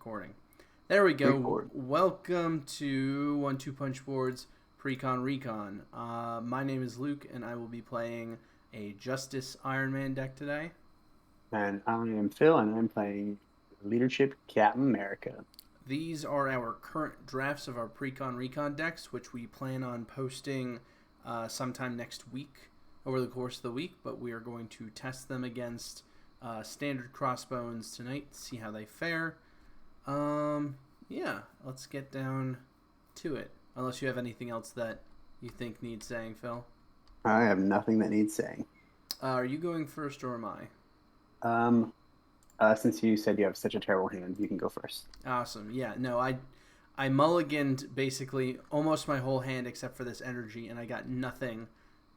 recording. There we go. Record. Welcome to 1-2 Punch Board's Precon Recon. My name is Luke, and I will be playing a Justice Iron Man deck today. And I am Phil, and I'm playing Leadership Captain America. These are our current drafts of our Precon Recon decks, which we plan on posting sometime next week, over the course of the week, but we are going to test them against standard crossbones tonight, see how they fare. Yeah, let's get down to it. Unless you have anything else that you think needs saying, Phil. I have nothing that needs saying. Are you going first or am I? Since you said you have such a terrible hand, you can go first. Awesome. Yeah, no, I mulliganed basically almost my whole hand except for this energy, and I got nothing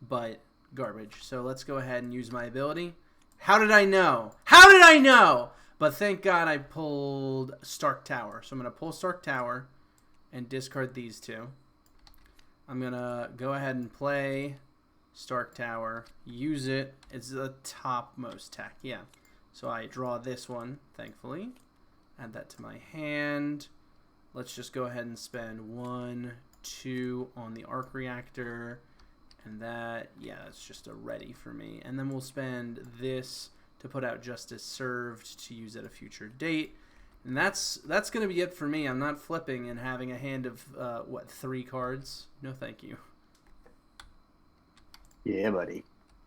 but garbage. So let's go ahead and use my ability. How did I know? How did I know? But thank God I pulled Stark Tower. So I'm going to pull Stark Tower and discard these two. I'm going to go ahead and play Stark Tower. Use it. It's the topmost tech. Yeah. So I draw this one, thankfully. Add that to my hand. Let's just go ahead and spend 1, 2 on the arc reactor. And that, yeah, that's just a ready for me. And then we'll spend this to put out Justice Served to use at a future date. And that's going to be it for me. I'm not flipping and having a hand of, 3 cards? No, thank you. Yeah, buddy.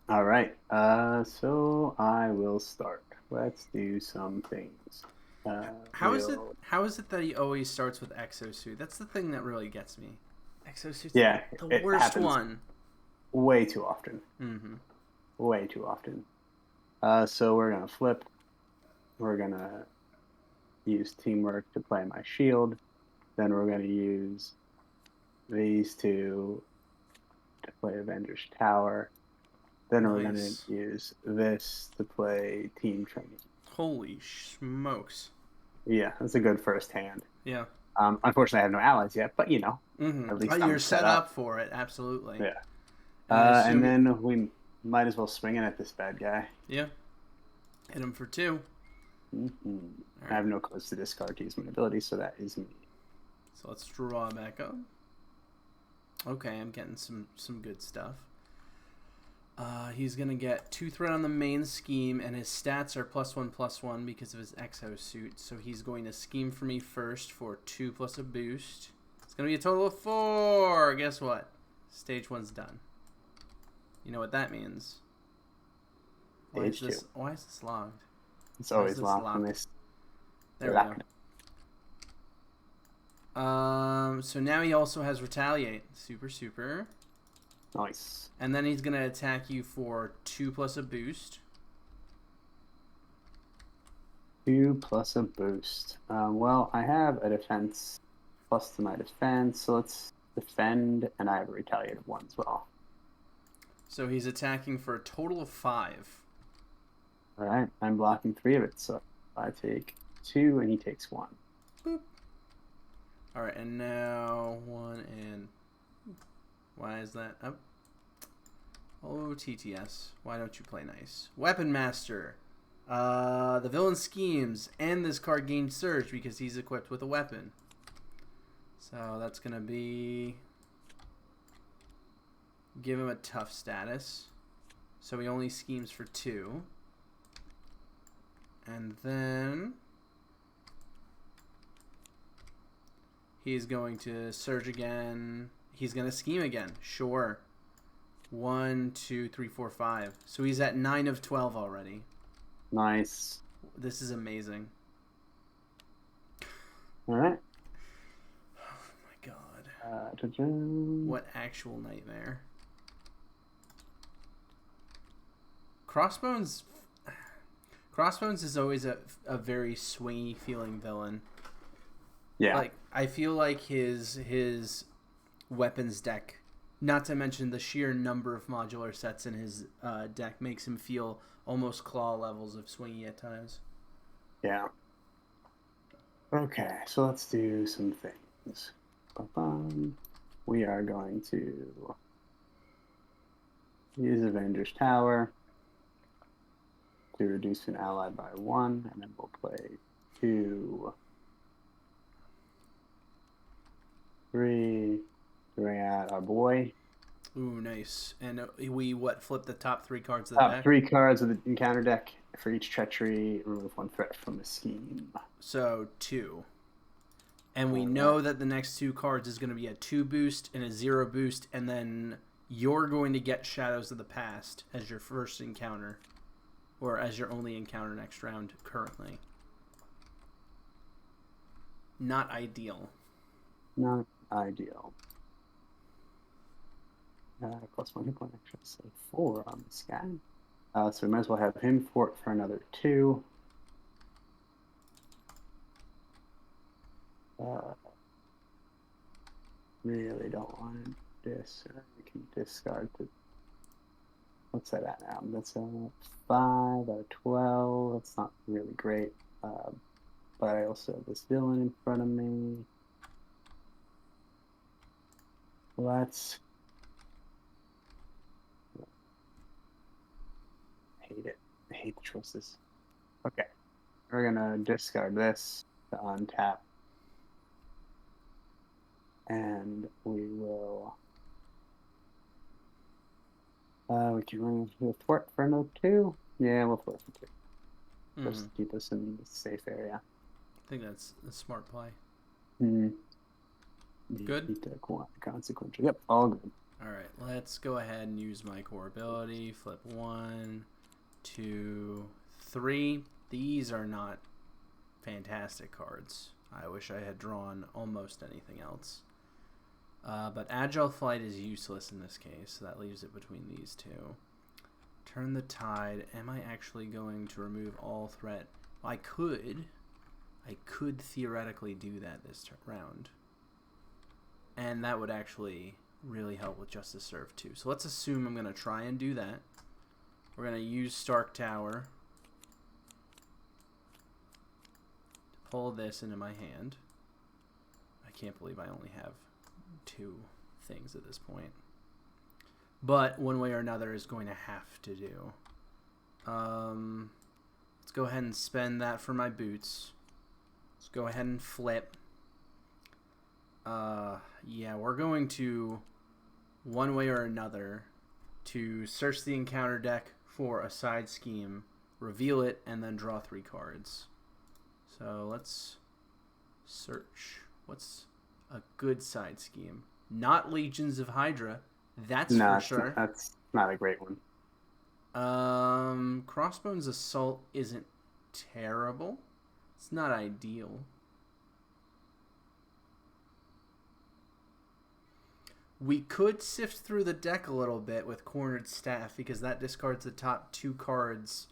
All right. So I will start. Let's do some things. How is it that he always starts with Exosuit? That's the thing that really gets me. Exosuit's the worst one. Way too often. Mm-hmm. Way too often. So we're going to flip. We're going to use Teamwork to play my shield. Then we're going to use these two to play Avengers Tower. Then we're going to use this to play Team Training. Holy smokes. Yeah, that's a good first hand. Yeah. Unfortunately, I have no allies yet, but you know. Mm-hmm. At least you're set up for it, absolutely. Yeah. And then we might as well swing it at this bad guy. Yeah. Hit him for 2. Mm-hmm. Right. I have no cards to discard to use my ability, so that is me. So let's draw back up. Okay, I'm getting some good stuff. He's going to get 2 threat on the main scheme, and his stats are +1/+1 because of his exosuit. So he's going to scheme for me first for 2 plus a boost. It's going to be a total of 4. Guess what? Stage 1's done. You know what that means. Why is this logged? It's always locked on this. There we go. So now he also has Retaliate. Super. Nice. And then he's going to attack you for 2 plus a boost. 2 plus a boost. Well, I have a defense plus to my defense, so let's defend, and I have a retaliate of 1 as well. So he's attacking for a total of 5. All right, I'm blocking 3 of it, so I take 2, and he takes 1. Boop. All right, and now 1 and... Why is that up? Oh, TTS. Why don't you play nice? Weapon Master. The villain schemes, and this card gains Surge because he's equipped with a weapon. So that's going to be... Give him a tough status. So he only schemes for 2. And then... He's going to Surge again... He's going to scheme again. Sure. 1, 2, 3, 4, 5. So he's at 9 of 12 already. Nice. This is amazing. All right. Oh my god. What actual nightmare. Crossbones is always a very swingy feeling villain. Yeah. Like I feel like his weapons deck, not to mention the sheer number of modular sets in his deck, makes him feel almost claw levels of swingy at times. Yeah. Okay, so let's do some things. We are going to use Avengers Tower to reduce an ally by 1, and then we'll play 2 3. Bring out our boy. Ooh, nice. And we flip the top 3 cards of the Top deck? 3 cards of the encounter deck. For each treachery, remove 1 threat from the scheme. So 2. And we All know right. that the next 2 cards is going to be a 2 boost and a 0 boost, and then you're going to get Shadows of the Past as your first encounter, or as your only encounter next round currently. Not ideal. Not ideal. Plus 1 hit point extra, so 4 on this guy. So we might as well have him fort for another 2. Really don't want this. We can discard the. What's that at now? That's a 5 out of 12. That's not really great. But I also have this villain in front of me. Let's. I hate it. I hate the choices. Okay. We're gonna discard this to untap. And we will. We can run the thwart for another 2. Yeah, we'll thwart for 2. Just to keep us in the safe area. I think that's a smart play. Good? Keep the consequential. Yep, all good. Alright, let's go ahead and use my core ability. Flip 1, 2, 3. These are not fantastic cards. I wish I had drawn almost anything else. But Agile Flight is useless in this case, so that leaves it between these 2. Turn the Tide. Am I actually going to remove all threat? I could theoretically do that this round. And that would actually really help with Justice Serve too. So let's assume I'm going to try and do that. We're going to use Stark Tower to pull this into my hand. I can't believe I only have 2 things at this point. But one way or another is going to have to do. Let's go ahead and spend that for my boots. Let's go ahead and flip. Yeah, we're going to, one way or another, to search the encounter deck for a side scheme, reveal it, and then draw 3 cards. So let's search. What's a good side scheme? Not Legions of Hydra. That's for sure. That's not a great one. Crossbones Assault isn't terrible. It's not ideal. We could sift through the deck a little bit with Cornered Staff because that discards the top 2 cards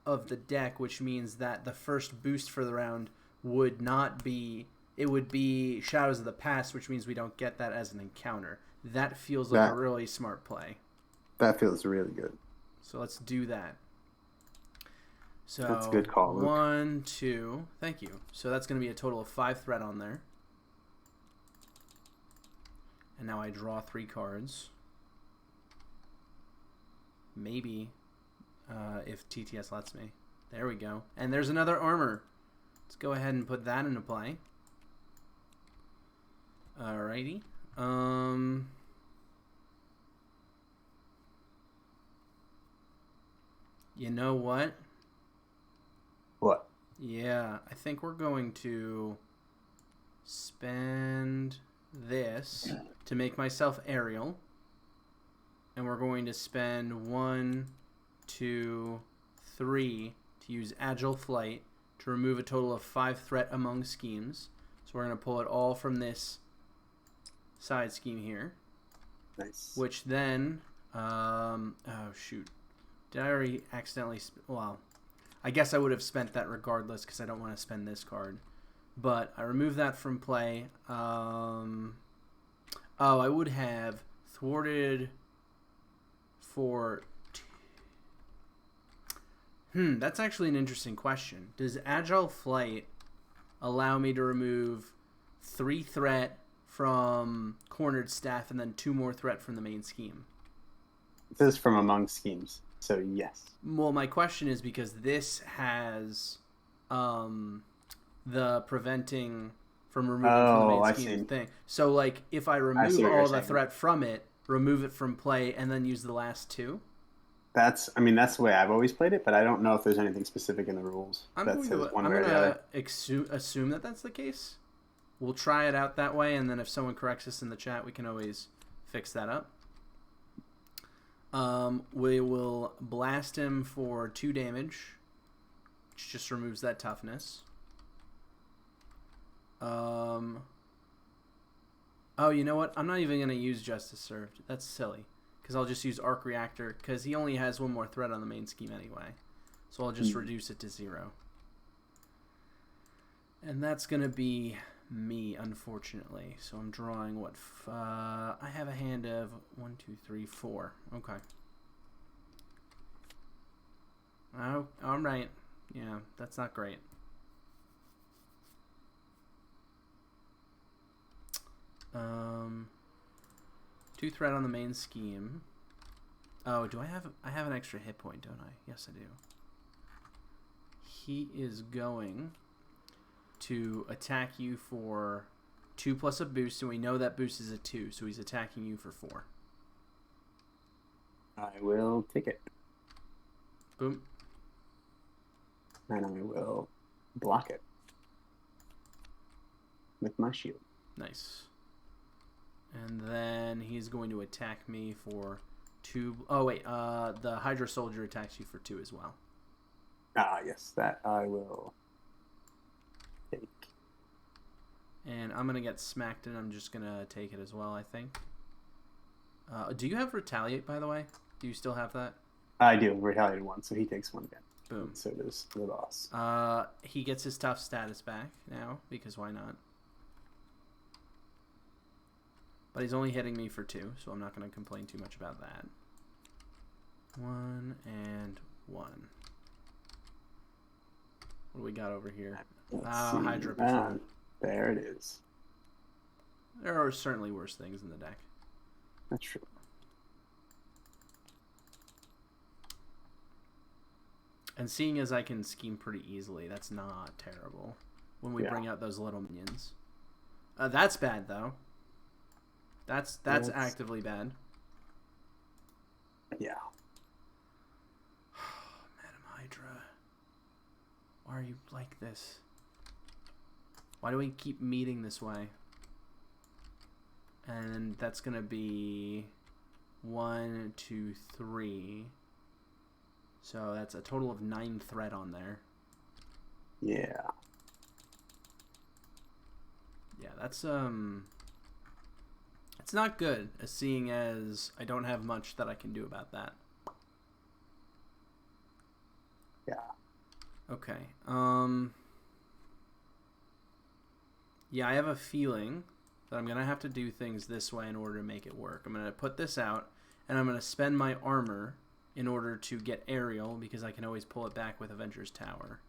of the deck, which means that the first boost for the round would not be... It would be Shadows of the Past, which means we don't get that as an encounter. That feels like a really smart play. That feels really good. So let's do that. So that's a good call, Luke. 1, 2. Thank you. So that's going to be a total of 5 threat on there. And now I draw 3 cards. Maybe, if TTS lets me. There we go. And there's another armor. Let's go ahead and put that into play. Alrighty. You know what? What? Yeah, I think we're going to spend this to make myself aerial. And we're going to spend 1, 2, 3 to use Agile Flight to remove a total of 5 threat among schemes. So we're going to pull it all from this side scheme here. Nice. Which then, oh shoot. Did I already accidentally, well, I guess I would have spent that regardless because I don't want to spend this card. But I removed that from play. Oh, I would have thwarted for... that's actually an interesting question. Does Agile Flight allow me to remove 3 threat from Cornered Staff and then 2 more threat from the main scheme? This is from among schemes, so yes. Well, my question is because this has the preventing from removing from the Oh, main I scheme see. thing. So like if I I see remove what you're all the saying. threat from it, remove it from play, and then use the last two. I mean, that's the way I've always played it, but I don't know if there's anything specific in the rules that says one I'm way or the other. gonna assume that that's the case. We'll try it out that way, and then if someone corrects us in the chat, we can always fix that up. We will blast him for 2 damage, which just removes that toughness. Oh, you know what? I'm not even going to use Justice Served. That's silly, because I'll just use Arc Reactor, because he only has 1 more threat on the main scheme anyway. So I'll just reduce it to 0. And that's going to be me, unfortunately. So I'm drawing what? I have a hand of 1, 2, 3, 4. Okay. Oh, all right. Yeah, that's not great. Two threat on the main scheme. Oh, do I have an extra hit point, don't I? Yes, I do. He is going to attack you for 2 plus a boost, and we know that boost is a 2, so he's attacking you for 4. I will take it. Boom. And I will block it with my shield. Nice. And then he's going to attack me for 2. Oh, wait. The Hydra Soldier attacks you for 2 as well. Ah, yes. That I will take. And I'm going to get smacked, and I'm just going to take it as well, I think. Do you have Retaliate, by the way? Do you still have that? I do. Retaliated 1, so he takes 1 again. Boom. And so does the boss. He gets his tough status back now, because why not? But he's only hitting me for 2, so I'm not going to complain too much about that. 1 and 1. What do we got over here? Hydra Patrol. There it is. There are certainly worse things in the deck. That's true. And seeing as I can scheme pretty easily, that's not terrible when we bring out those little minions. That's bad, though. That's actively bad. Yeah. Madam Hydra. Why are you like this? Why do we keep meeting this way? And that's going to be 1, 2, 3. So that's a total of 9 threat on there. Yeah. Yeah, that's it's not good, seeing as I don't have much that I can do about that. Yeah. Okay. Yeah, I have a feeling that I'm gonna have to do things this way in order to make it work. I'm gonna put this out, and I'm gonna spend my armor in order to get aerial, because I can always pull it back with Avengers Tower.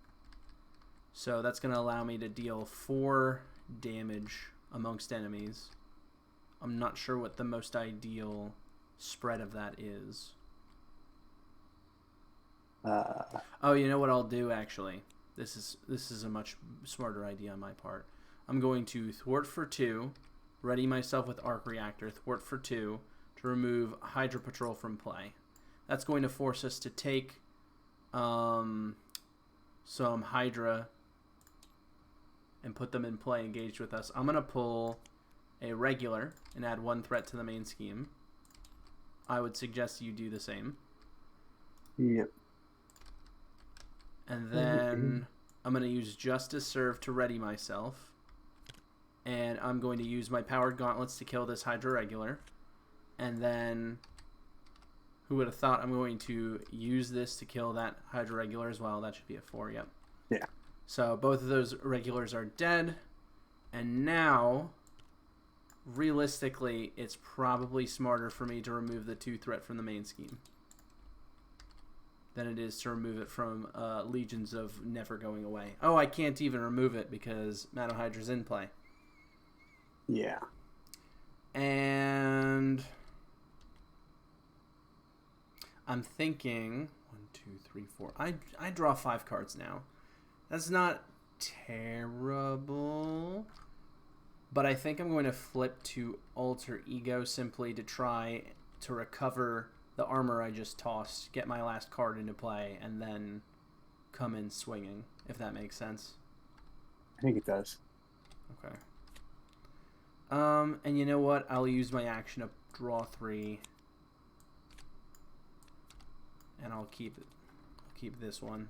So that's gonna allow me to deal 4 damage amongst enemies. I'm not sure what the most ideal spread of that is. Oh, you know what I'll do, actually? This is a much smarter idea on my part. I'm going to thwart for 2, ready myself with Arc Reactor, thwart for 2, to remove Hydra Patrol from play. That's going to force us to take some Hydra and put them in play engaged with us. I'm going to pull a regular and add 1 threat to the main scheme. I would suggest you do the same. Yep. And then I'm going to use Justice Serve to ready myself. And I'm going to use my Powered Gauntlets to kill this Hydra regular. And then, who would have thought, I'm going to use this to kill that Hydra regular as well. That should be a 4, yep. Yeah. So both of those regulars are dead. And now, realistically, it's probably smarter for me to remove the 2 threat from the main scheme than it is to remove it from Legions of Never Going Away. Oh, I can't even remove it because Madam Hydra's in play. Yeah. And I'm thinking 1, 2, 3, 4. I draw 5 cards now. That's not terrible. But I think I'm going to flip to Alter Ego simply to try to recover the armor I just tossed, get my last card into play, and then come in swinging, if that makes sense. I think it does. Okay. And you know what? I'll use my action to draw 3. And I'll keep this one.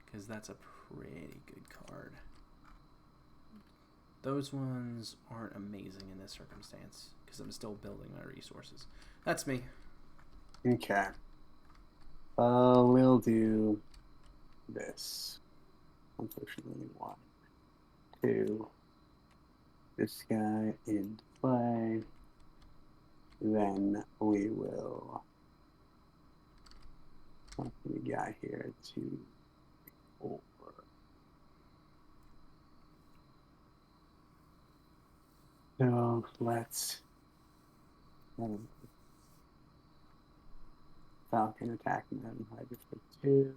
Because that's a pretty good card. Those ones aren't amazing in this circumstance. Because I'm still building my resources. That's me. Okay. We'll do this. Unfortunately, 1, 2. This guy in play. Then we will. What do we got here? 2, 4. So let's. Falcon attack Madam Hydra for 2.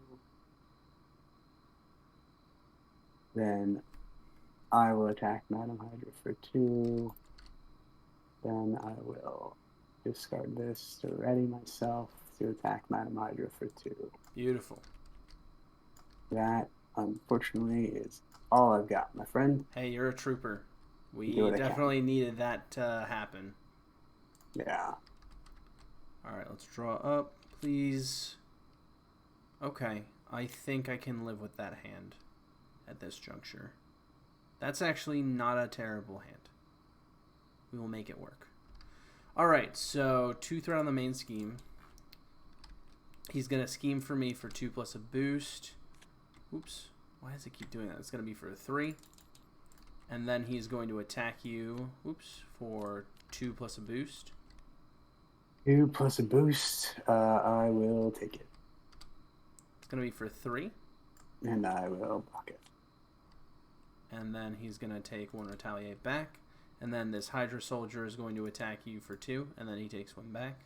Then I will attack Madam Hydra for 2. Then I will discard this to ready myself to attack Madam Hydra for 2. Beautiful. That, unfortunately, is all I've got, my friend. Hey, you're a trooper. We Do what I definitely needed that to happen. Yeah. Alright, let's draw up, please. Okay, I think I can live with that hand at this juncture. That's actually not a terrible hand. We will make it work. Alright, so 2 threat on the main scheme. He's going to scheme for me for 2 plus a boost. Oops, why does it keep doing that? It's going to be for 3. And then he's going to attack you, oops, for 2 plus a boost. 2 plus a boost. I will take it. It's going to be for 3. And I will block it. And then he's going to take 1 retaliate back. And then this Hydra soldier is going to attack you for 2. And then he takes 1 back.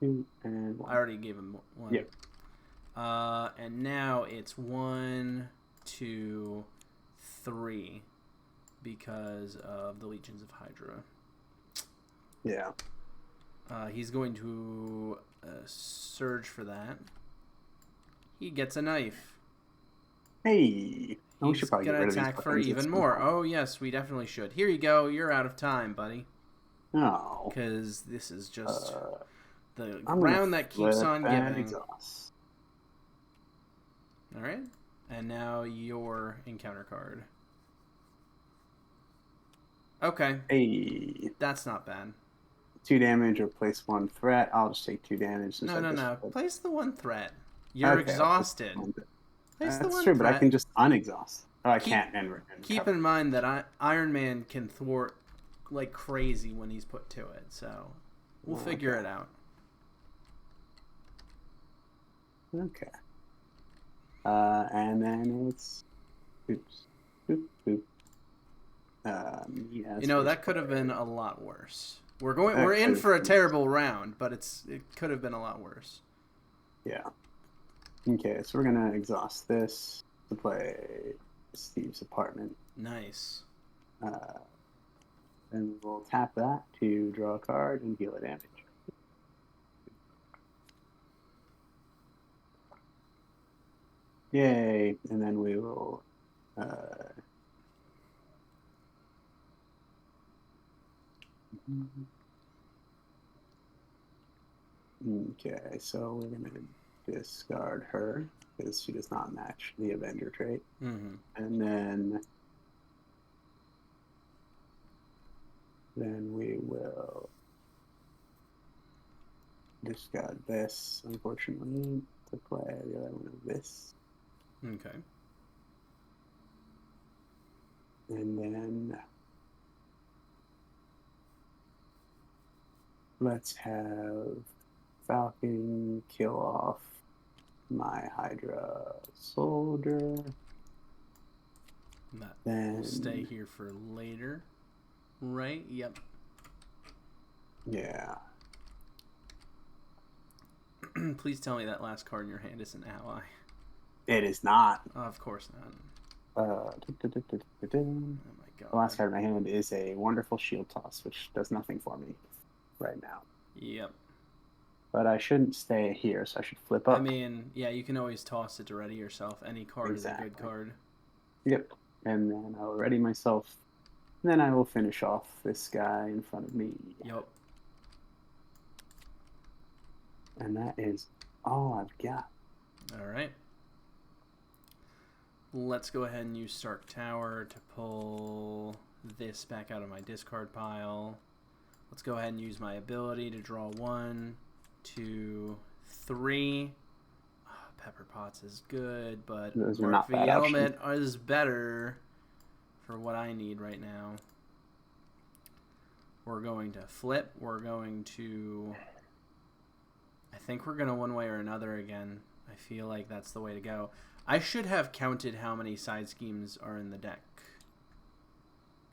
2 and 1. I already gave him 1. Yep. And now it's 1, 2, 3. Because of the Legions of Hydra. Yeah. He's going to surge for that. He gets a knife. Hey. We should probably He's get going rid to of attack these for buttons at even some more. point. Oh, yes, we definitely should. Here you go. You're out of time, buddy. No. Because this is just the I'm round that keeps flip on and giving. exhaust. All right. And now your encounter card. Okay. Hey. That's not bad. 2 damage or place 1 threat. I'll just take 2 damage. Since No. Place the 1 threat. You're exhausted. Place the That's 1 true, threat. but I can just unexhaust. Oh, I can't. Keep in mind that Iron Man can thwart like crazy when he's put to it, so we'll figure it out. Okay. And then it's oops. You know, that could have been a lot worse. We're in for a terrible round, but it could have been a lot worse. Yeah. Okay, so we're gonna exhaust this to play Steve's apartment. Nice. Then we'll tap that to draw a card and deal a damage. Yay! And then we will. Okay, so we're gonna discard her because she does not match the Avenger trait. Mm-hmm. And then we will discard this, unfortunately, to play the other one of this. Okay. And then let's have Falcon kill off my Hydra soldier. That Then will stay here for later. Right? Yep. Yeah. Please tell me that last card in your hand is an ally. It is not. Oh, of course not. Oh Oh my god. the last card in my hand is a wonderful shield toss, which does nothing for me right now. Yep. But I shouldn't stay here, so I should flip up. I mean, yeah, you can always toss it to ready yourself. Any card is a good card. Yep. And then I'll ready myself. And then I will finish off this guy in front of me. Yep. And that is all I've got. All right. Let's go ahead and use Stark Tower to pull this back out of my discard pile. Let's go ahead and use my ability to draw 1, 2, 3. Oh, Pepper Pots is good, but those are Mark not bad Element is better for what I need right now. We're going to flip. We're going to... I think we're going to one way or another again. I feel like that's the way to go. I should have counted how many side schemes are in the deck.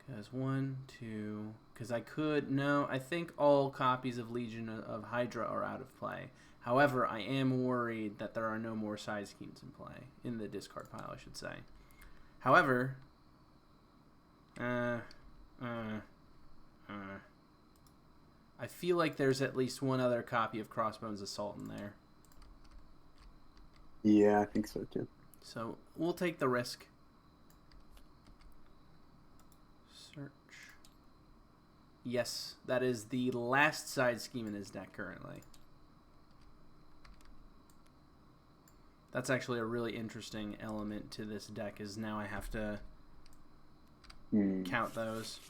Because 1, 2... Because I could... No, I think all copies of Legion of Hydra are out of play. However, I am worried that there are no more side schemes in play. In the discard pile, I should say. However... I feel like there's at least one other copy of Crossbones Assault in there. Yeah, I think so too. So we'll take the risk. Search. Yes, that is the last side scheme in his deck currently. That's actually a really interesting element to this deck, is now I have to count those.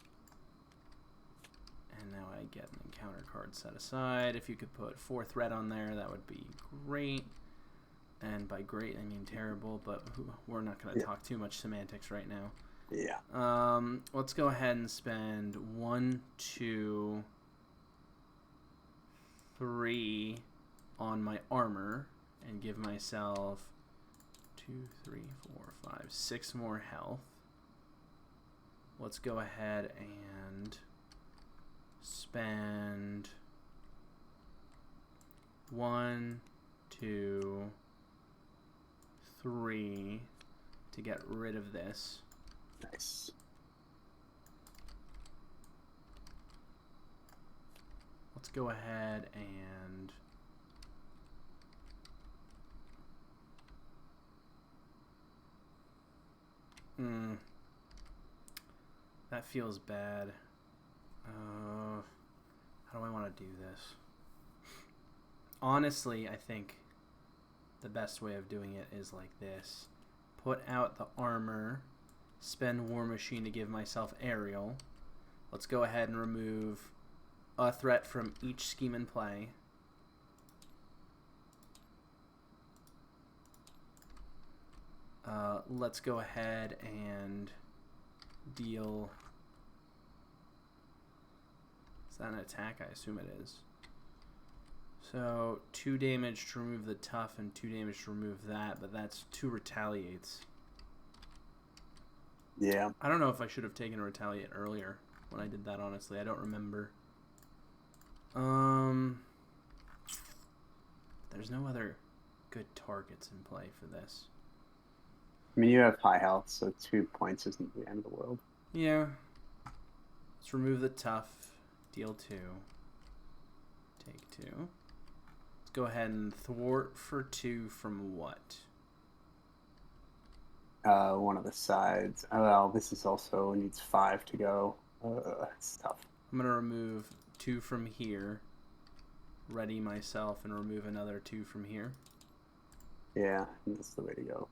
And now I get an encounter card set aside. If you could put 4 threat on there, that would be great. And by great, I mean terrible, but we're not going to talk too much semantics right now. Yeah. Let's go ahead and spend 1, 2, 3 on my armor and give myself 2, 3, 4, 5, 6 more health. Let's go ahead and spend 1, 2, 3 to get rid of this. Nice. Let's go ahead and that feels bad. How do I want to do this? Honestly, I think the best way of doing it is like this. Put out the armor, spend War Machine to give myself aerial. Let's go ahead and remove a threat from each scheme in play. Let's go ahead and deal... Is that an attack? I assume it is. So 2 damage to remove the tough and 2 damage to remove that, but that's 2 retaliates. Yeah. I don't know if I should have taken a retaliate earlier when I did that, honestly. I don't remember. There's no other good targets in play for this. I mean, you have high health, so 2 points isn't the end of the world. Yeah. Let's remove the tough. Deal 2. Take 2. Let's go ahead and thwart for 2 from what? One of the sides. Oh, well, this is also needs 5 to go. It's tough. I'm going to remove 2 from here. Ready myself and remove another 2 from here. Yeah, that's the way to go.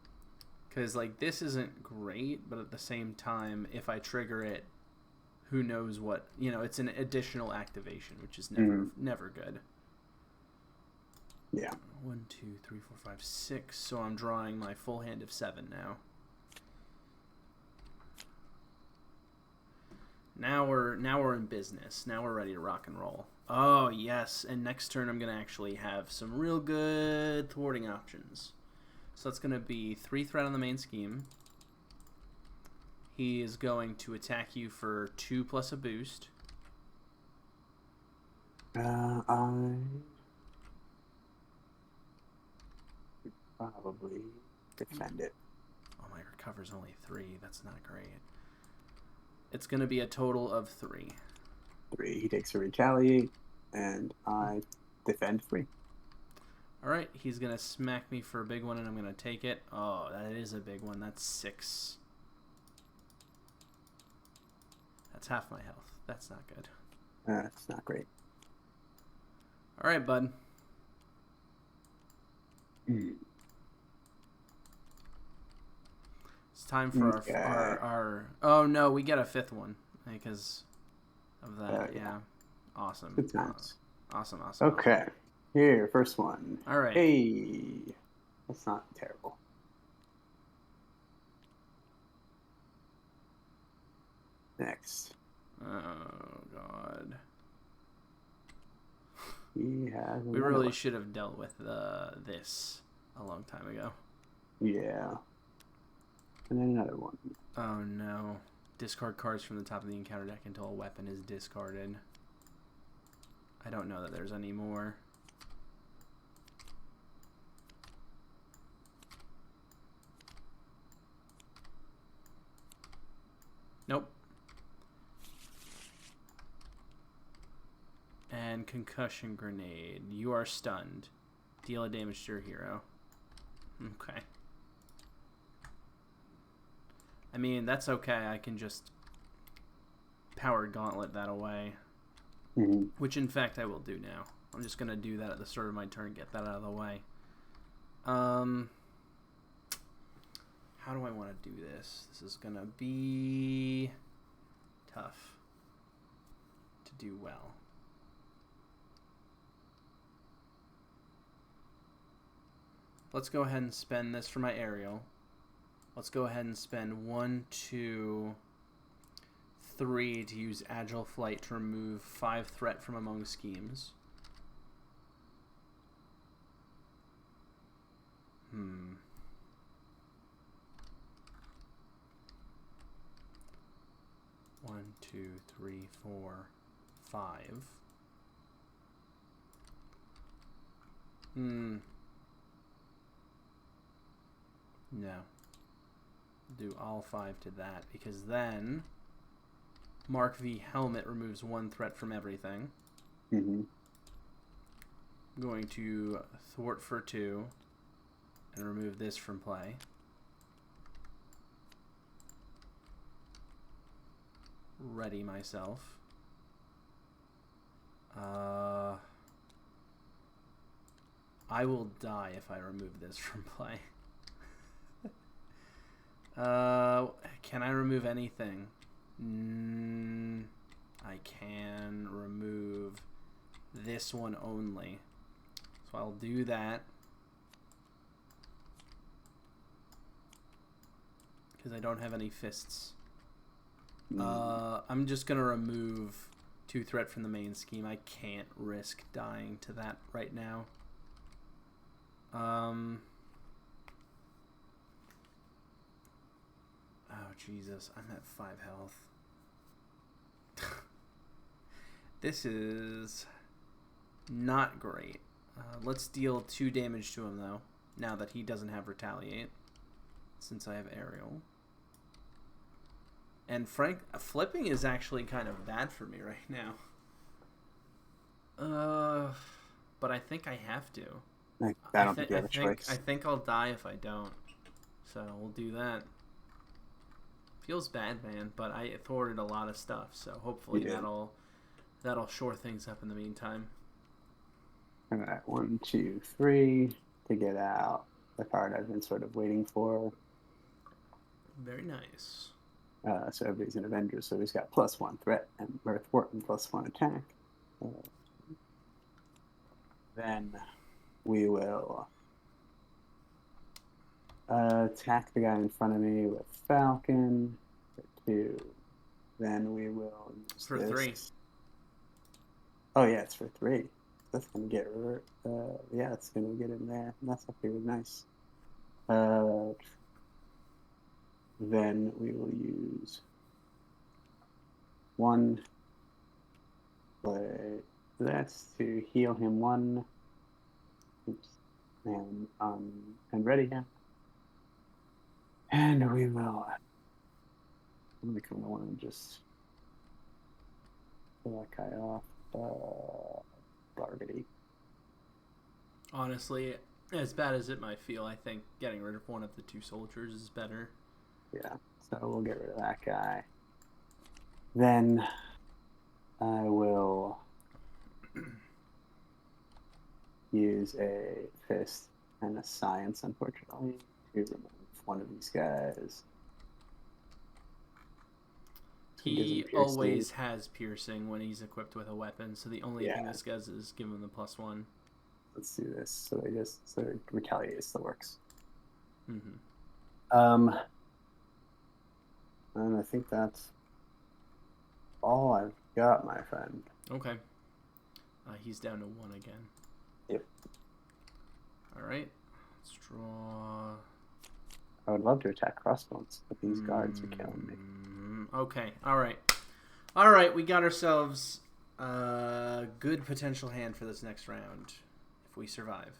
Because, like, this isn't great, but at the same time, if I trigger it, who knows what, you know, it's an additional activation, which is never good. Yeah. 1, 2, 3, 4, 5, 6. So I'm drawing my full hand of 7 now. Now we're in business. Now we're ready to rock and roll. Oh, yes. And next turn I'm going to actually have some real good thwarting options. So that's going to be 3 threat on the main scheme. He is going to attack you for 2 plus a boost. I probably defend it. Oh, my recover's only 3. That's not great. It's going to be a total of 3. 3. He takes a retaliate, and I defend 3. All right, he's going to smack me for a big one, and I'm going to take it. Oh, that is a big one. That's 6. That's half my health. That's not good. That's not great. All right, bud. It's time for our oh no, we get a 5th one because of that. Yeah. Awesome. Good times. Awesome. Okay. Here, first one. All right. Hey. That's not terrible. Next. Oh god. He has we really should have dealt with this a long time ago. Yeah. And then another one. Oh no. Discard cards from the top of the encounter deck until a weapon is discarded. I don't know that there's any more. Nope. And concussion grenade. You are stunned. Deal a damage to your hero. Okay. I mean, that's okay. I can just power gauntlet that away. Mm-hmm. Which, in fact, I will do now. I'm just going to do that at the start of my turn, get that out of the way. How do I want to do this? This is going to be tough to do well. Let's go ahead and spend this for my aerial. Let's go ahead and spend 1, 2, 3 to use Agile Flight to remove 5 threat from among schemes. 1, 2, 3, 4, 5. No. Do all 5 to that, because then Mark V Helmet removes 1 threat from everything. Mm-hmm. I'm going to thwart for 2 and remove this from play. Ready myself. I will die if I remove this from play. Can I remove anything? I can remove this one only. So I'll do that. Because I don't have any fists. I'm just going to remove 2 threat from the main scheme. I can't risk dying to that right now. Oh, Jesus. I'm at 5 health. This is not great. Let's deal 2 damage to him, though, now that he doesn't have Retaliate, since I have Aerial. And flipping is actually kind of bad for me right now. But I think I have to. I don't think you have a choice. I think I'll die if I don't. So we'll do that. Feels bad, man, but I thwarted a lot of stuff, so hopefully that'll shore things up in the meantime. All right, 1, 2, 3 to get out the card I've been sort of waiting for. Very nice. So everybody's an Avenger, so he's got +1 threat and thwart and +1 attack. Then we will attack the guy in front of me with Falcon for 2. Then we will use for this. 3. Oh yeah, it's for 3. That's gonna get yeah, it's gonna get in there. That's actually nice. Then we will use 1. But that's to heal him 1. Oops. And ready him. And we will I kind of want to just pull that guy off. Bargety. Honestly, as bad as it might feel, I think getting rid of one of the 2 soldiers is better. Yeah, so we'll get rid of that guy. Then I will use a fist and a science, unfortunately, to remove one of these guys. He always has piercing when he's equipped with a weapon, so the only thing this does is give him the +1. Let's do this. So it retaliate still works. Mm-hmm. And I think that's all I've got, my friend. Okay. He's down to 1 again. Yep. All right. Let's draw. I would love to attack crossbones, but these guards are killing me. Okay. All right. All right. We got ourselves a good potential hand for this next round if we survive.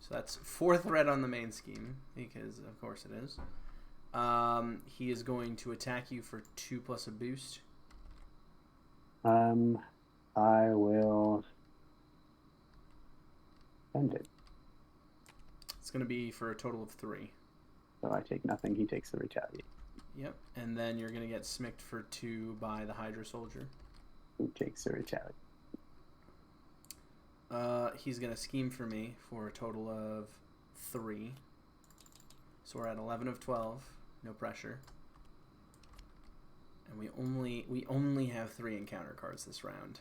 So that's 4th red on the main scheme because, of course, it is. He is going to attack you for 2 plus a boost. I will spend it. It's going to be for a total of 3. So I take nothing. He takes the retaliate. Yep, and then you're going to get smicked for 2 by the Hydra Soldier. Who takes the retaliate? He's going to scheme for me for a total of 3. So we're at 11 of 12. No pressure. And we only have 3 encounter cards this round.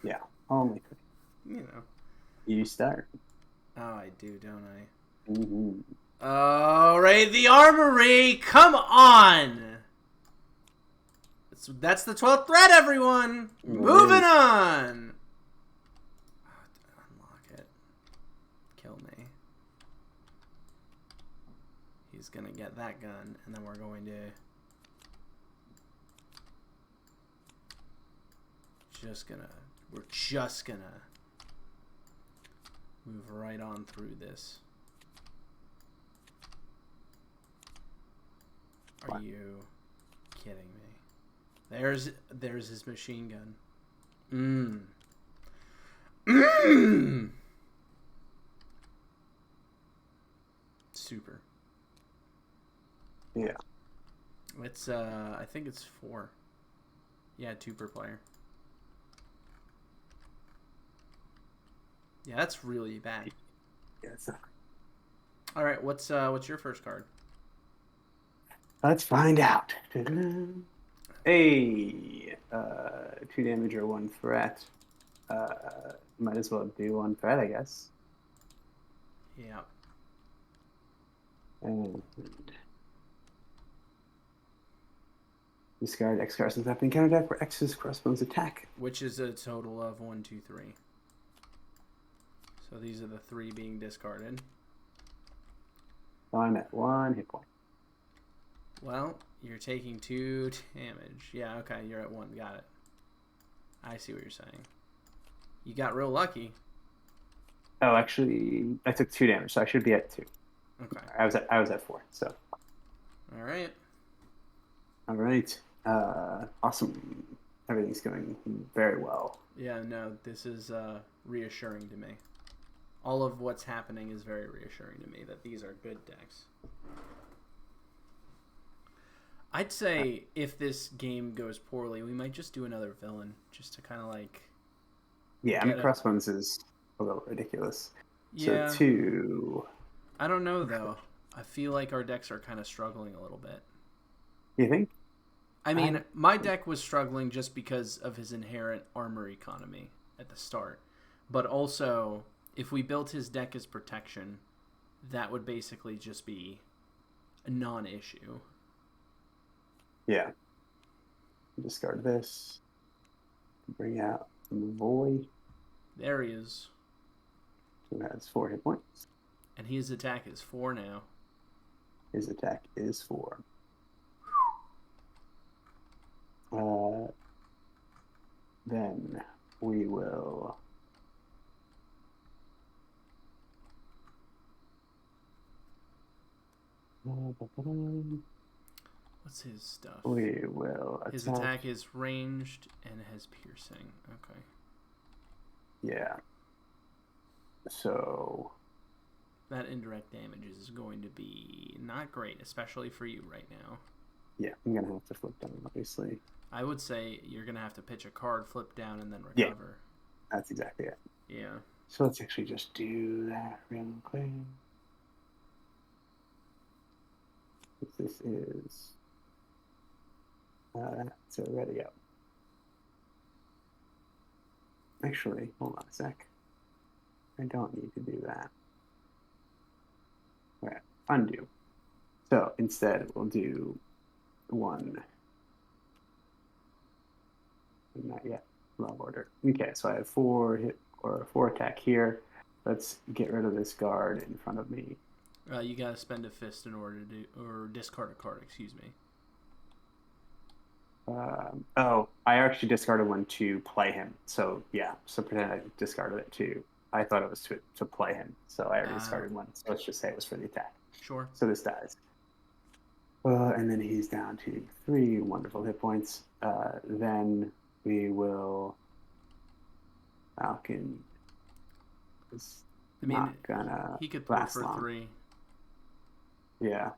Yeah, only 3. You know. You start. Oh, I do, don't I? Mm-hmm. All right, the armory. Come on. That's the 12th thread, everyone. Moving on. Unlock it. Kill me. He's going to get that gun, and then we're just gonna move right on through this. Are you kidding me? There's his machine gun. Super. Yeah. It's I think it's 4. Yeah, 2 per player. Yeah, that's really bad. Yeah, it's not. All right, what's your first card? Let's find out. Hey, 2 damage or 1 threat. Might as well do 1 threat, I guess. Yeah. And discard X cards after encounter deck where X is crossbones attack. Which is a total of 1, 2, 3. So these are the 3 being discarded. I'm at 1 hit point. Well, you're taking 2 damage. Yeah, okay, you're at 1. Got it. I see what you're saying. You got real lucky. Oh, actually, I took 2 damage, so I should be at 2. Okay. I was at 4. So. All right. All right. Awesome. Everything's going very well. Yeah. No, this is reassuring to me. All of what's happening is very reassuring to me that these are good decks. I'd say if this game goes poorly, we might just do another villain just to kind of like. Yeah, I mean, crossbones is a little ridiculous. Yeah. So 2. I don't know though. I feel like our decks are kind of struggling a little bit. You think? I mean, my deck was struggling just because of his inherent armor economy at the start. But also, if we built his deck as protection, that would basically just be a non-issue. Yeah. Discard this. Bring out Void. There he is. Who has 4 hit points. And his attack is 4 now. His attack is 4. Then we will What's his stuff? We will His attack. attack is ranged and has piercing. Okay. Yeah. So That indirect damage is going to be not great, especially for you right now. yeah, I'm gonna have to flip down, obviously. I would say you're going to have to pitch a card, flip down, and then Yeah, recover. that's exactly it. Yeah. So let's actually just do that real quick. This is it's already up. Actually, hold on a sec. I don't need to do that. All right, undo. So instead, we'll do one. Not yet. Wrong order. Okay, so I have 4 hit or 4 attack here. Let's get rid of this guard in front of me. You got to spend a fist in order to do, or discard a card, excuse me. Oh, I actually discarded one to play him. So yeah, so pretend I discarded it too. I thought it was to play him. So I already discarded one. So let's just say it was for the attack. Sure. So this dies. And then he's down to 3 wonderful hit points. Then we will. Falcon is not gonna he could thwart last for long. 3. Yeah.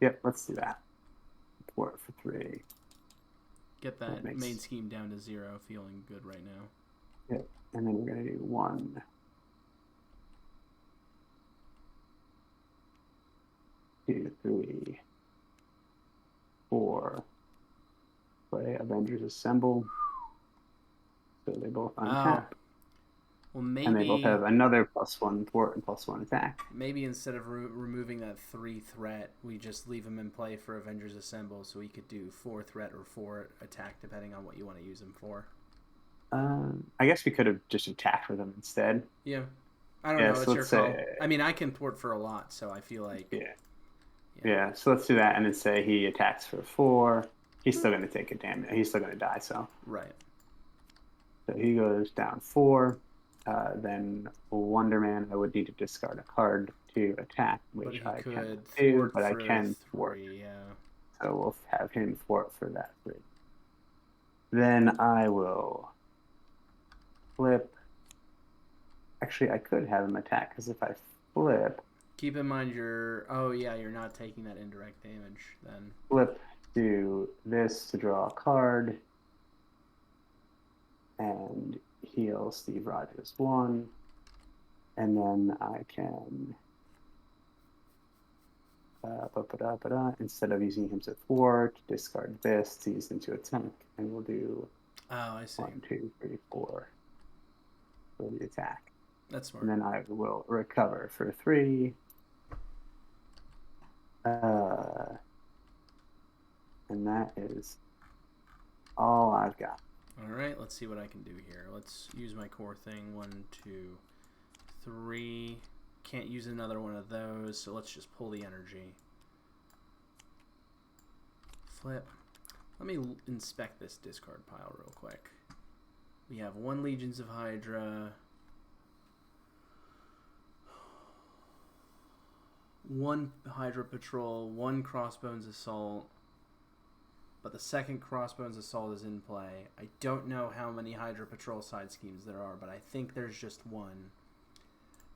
Yep, let's do that. Thwart for 3. Get that main scheme down to 0, feeling good right now. Yep, and then we're gonna do 1, 2, 3, 4. Play Avengers Assemble. So they both untap. Oh. Well, maybe. And they both have another +1 thwart and +1 attack. Maybe instead of removing that 3 threat, we just leave him in play for Avengers Assemble, so he could do 4 threat or 4 attack, depending on what you want to use him for. I guess we could have just attacked with him instead. Yeah. I don't know. So it's your call. I mean, I can thwart for a lot, so I feel like. Yeah. So let's do that, and then say he attacks for 4. He's still going to take a damage. He's still going to die. So. Right. So he goes down 4. Then Wonder Man, I would need to discard a card to attack, which I can do, but I can thwart. Yeah. So we'll have him thwart for that 3. Then I will flip. Actually, I could have him attack, because if I flip... Keep in mind you're not taking that indirect damage then. Flip, do this to draw a card, and heal Steve Rogers 1, and then I can instead of using him to thwart, discard this to use him to attack, and we'll do 1, 2, 3, 4 for the attack. That's smart. And then I will recover for 3. And that is all I've got. All right, let's see what I can do here. Let's use my core thing. 1, 2, 3. Can't use another one of those, so let's just pull the energy. Flip. Let me inspect this discard pile real quick. We have 1 Legions of Hydra, 1 Hydra Patrol, 1 Crossbones Assault, but the second Crossbones Assault is in play. I don't know how many Hydra Patrol side schemes there are, but I think there's just 1.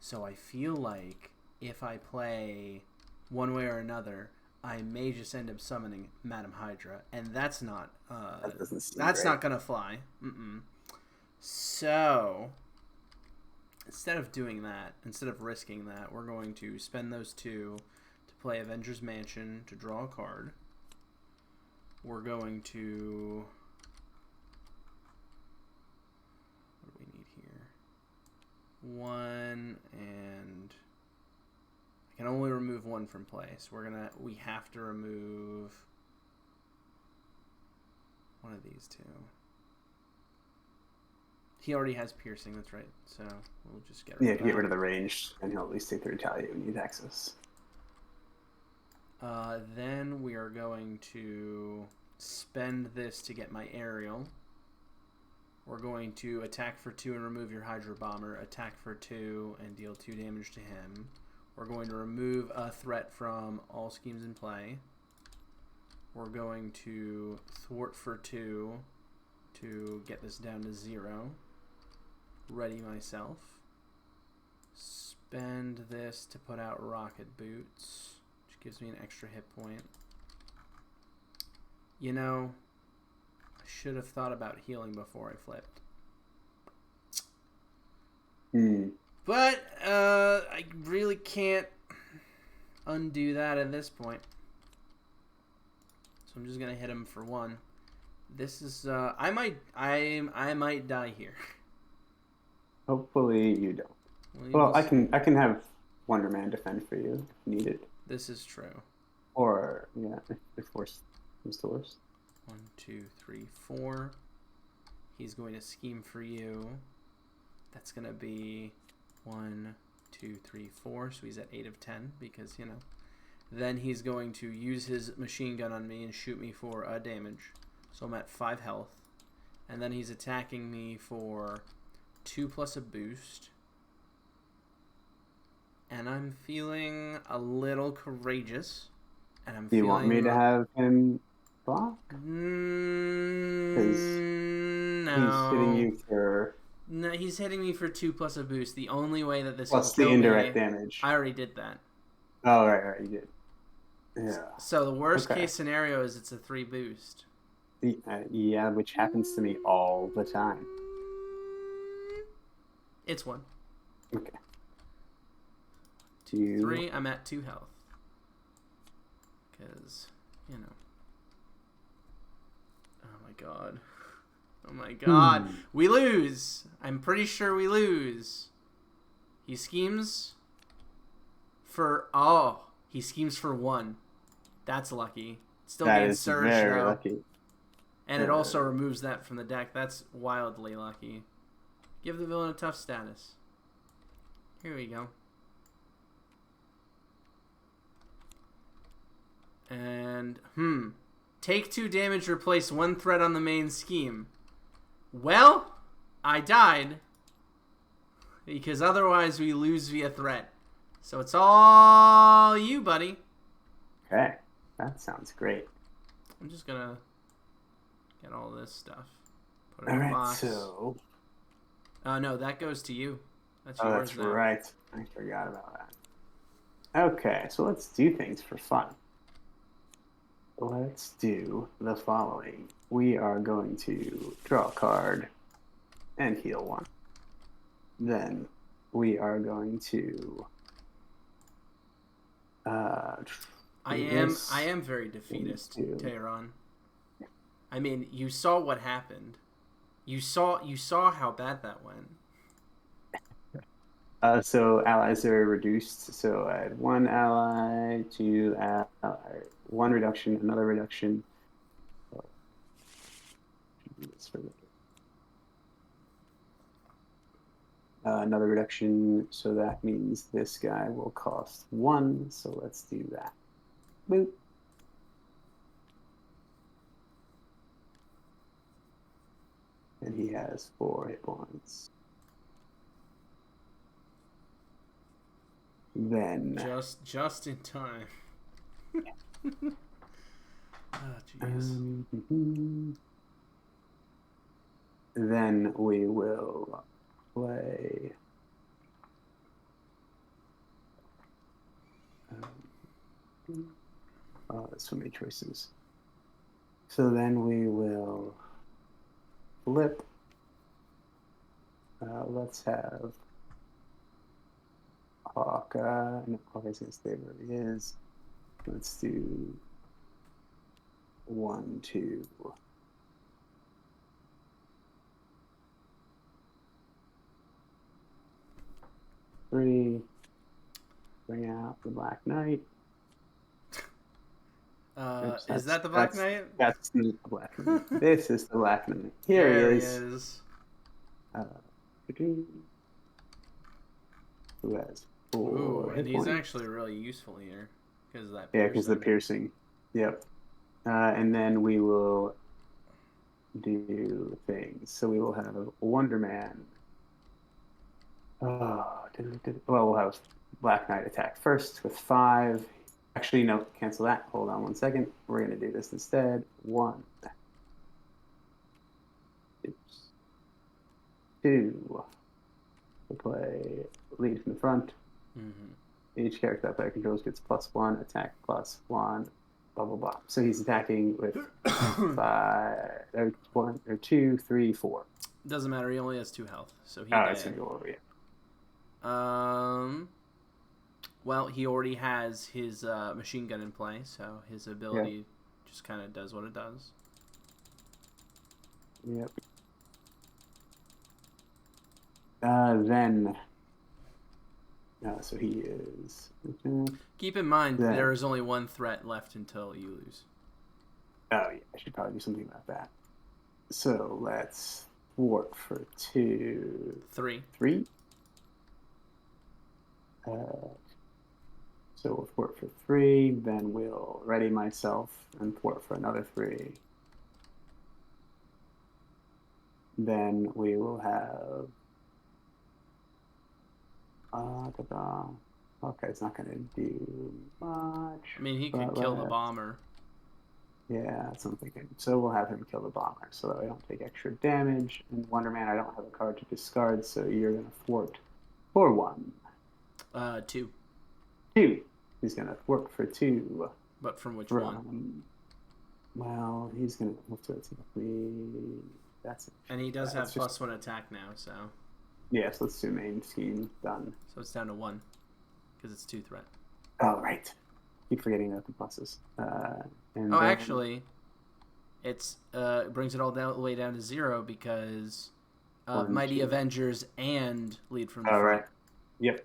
So I feel like if I play one way or another, I may just end up summoning Madam Hydra, and that's not not gonna fly. So instead of doing that, instead of risking that, we're going to spend those 2 to play Avengers Mansion to draw a card. We're going to... What do we need here? 1, and I can only remove 1 from play, so we have to remove one of these 2. He already has piercing, that's right. So we'll just get rid of that. Get rid of the range, and he'll at least take the retaliate when you access. Then we are going to spend this to get my aerial. We're going to attack for 2 and remove your Hydra Bomber. Attack for 2 and deal 2 damage to him. We're going to remove a threat from all schemes in play. We're going to thwart for 2 to get this down to 0. Ready myself. Spend this to put out rocket boots, which gives me an extra hit point. You know, I should have thought about healing before I flipped. But I really can't undo that at this point. So I'm just gonna hit him for 1. This is I might die here. Hopefully you don't. Well, I can have Wonder Man defend for you if needed. This is true. Or yeah, if worse comes to worse. 1, 2, 3, 4. He's going to scheme for you. That's gonna be 1, 2, 3, 4. So he's at 8 of 10 because you know. Then he's going to use his machine gun on me and shoot me for damage. So I'm at 5 health. And then he's attacking me for 2 plus a boost. And I'm feeling a little courageous. And I'm Do you want me to have him block? Because he's hitting you for... No, he's hitting me for 2 plus a boost. The only way that this plus can the kill indirect me, damage. I already did that. Oh, right, you did. Yeah. So the worst case scenario is it's a 3 boost. Yeah, which happens to me all the time. It's 1. Okay. 2. 3, I'm at 2 health. Because, you know. Oh my god. Oh my god. We lose. I'm pretty sure we lose. He schemes for... Oh. He schemes for 1. That's lucky. Still gains surge, very though. lucky. And it also removes that from the deck. That's wildly lucky. Give the villain a tough status. Here we go. And, take 2 damage, replace 1 threat on the main scheme. Well, I died. Because otherwise we lose via threat. So it's all you, buddy. Okay. That sounds great. I'm just gonna get all this stuff. Put it all in a right, box. So... no, that goes to you. That's oh, yours that's now. right. I forgot about that. Okay, so let's do things for fun. Let's do the following. We are going to draw a card and heal 1. Then we are going to I am very defeatist, Tehran. I mean, you saw what happened. You saw how bad that went. So allies are reduced. So I had 1 ally, 2 ally, 1 reduction, another reduction. Another reduction, so that means this guy will cost 1. So let's do that. Boop. And he has 4 hit points. Then just in time. Oh, jeez. Then we will play. Oh, there's so many choices. So then we will flip. Let's have Hawkeye. No, Hawkeye's gonna stay where he is. Let's do 1, 2. Three. Bring out the Black Knight. Is that the Black Knight? That's the Black Knight. This is the Black Knight. Here he is. Who has 4 Ooh, and he's points. actually really useful here because that. Yeah, because the piercing. Yep. And then we will do things. So we will have Wonder Man. Oh, well, we'll have Black Knight attack first with 5. Actually, no, cancel that. Hold on 1 second. We're going to do this instead. 1, 2. We'll play lead from the front. Mm-hmm. Each character that player controls gets +1, attack +1, blah, blah, blah. So he's attacking with 5, or 1, or 2, 3, 4. Doesn't matter. He only has 2 health, so he Oh, dead. it's going to go over, yeah. Well, he already has his machine gun in play, so his ability just kind of does what it does. Yep. Then, so he is. Keep in mind, there is only 1 threat left until you lose. Oh, yeah, I should probably do something about that. So let's thwart for 2. 3. 3. So we'll thwart for 3, then we'll ready myself and thwart for another 3. Then we will have. Okay, it's not going to do much. I mean, he could kill the bomber. Yeah, that's what I'm thinking. So we'll have him kill the bomber so that I don't take extra damage. And Wonder Man, I don't have a card to discard, so you're going to thwart for 1. 2. 2. He's going to thwart for 2. But from which one? Well, he's going to have to attack me. That's it. And he does have +1 attack now, so. Yes, let's do main scheme. Done. So it's down to 1 because it's 2 threat. Oh, right. Keep forgetting about the pluses. Actually, it's brings it all the way down to 0 because Mighty Avengers and lead from the front. Right. Yep.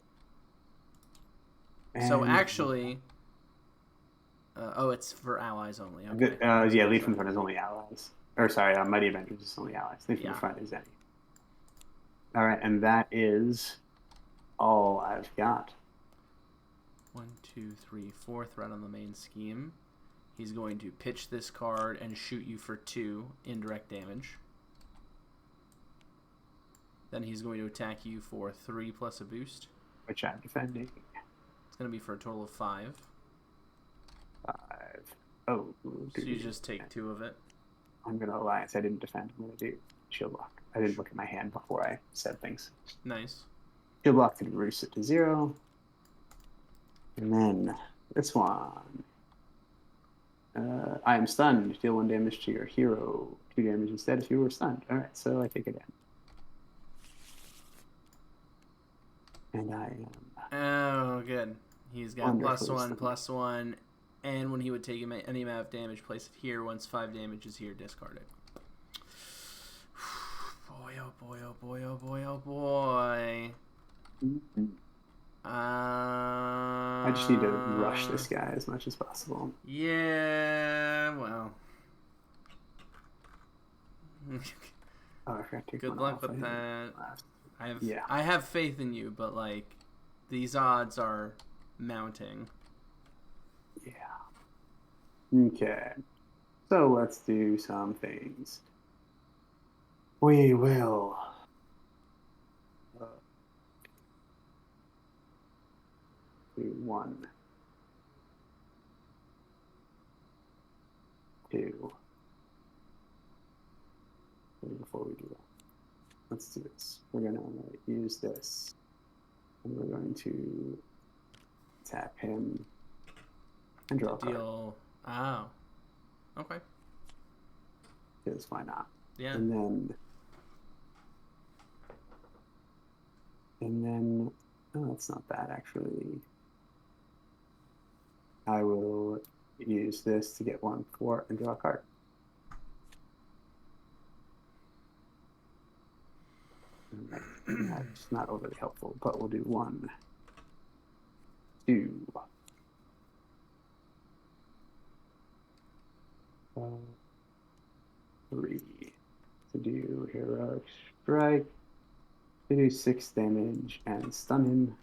So actually, it's for allies only. Okay. Yeah, lead from the front is only allies. Or sorry, Mighty Avengers is only allies. Lead from the front is any. All right, and that is all I've got. 1, 2, 3, 4 threat on the main scheme. He's going to pitch this card and shoot you for 2 indirect damage. Then he's going to attack you for 3 plus a boost. Which I'm defending. It's going to be for a total of 5. 5. Oh. So you just take 2 of it. I'm going to Alliance. I didn't defend. I'm going to do Shield Block. I didn't look at my hand before I said things. Nice. Shield Block to reduce it to 0. And then this one. I am stunned. Deal 1 damage to your hero. 2 damage instead if you were stunned. Alright, so I take it in. And I am. Oh, good. He's got +1/+1. And when he would take any amount of damage, place it here. Once 5 damage is here, discard it. Boy, oh boy, oh boy, oh boy, oh boy. Mm-hmm. I just need to rush this guy as much as possible. Yeah, well. I forgot to take Good one luck off. with that. I have faith in you, but like these odds are mounting. Yeah. Okay. So let's do some things. We will. Do 1, 2. Before we do that, let's do this. We're going to use this. And we're going to tap him and draw a card. Oh. Okay. Because why not? Yeah. And then, oh, it's not bad actually. I will use this to get 1 thwart and draw a card. That's not overly helpful, but we'll do 1, 2, 3. To do Heroic Strike. To do 6 damage and stun him.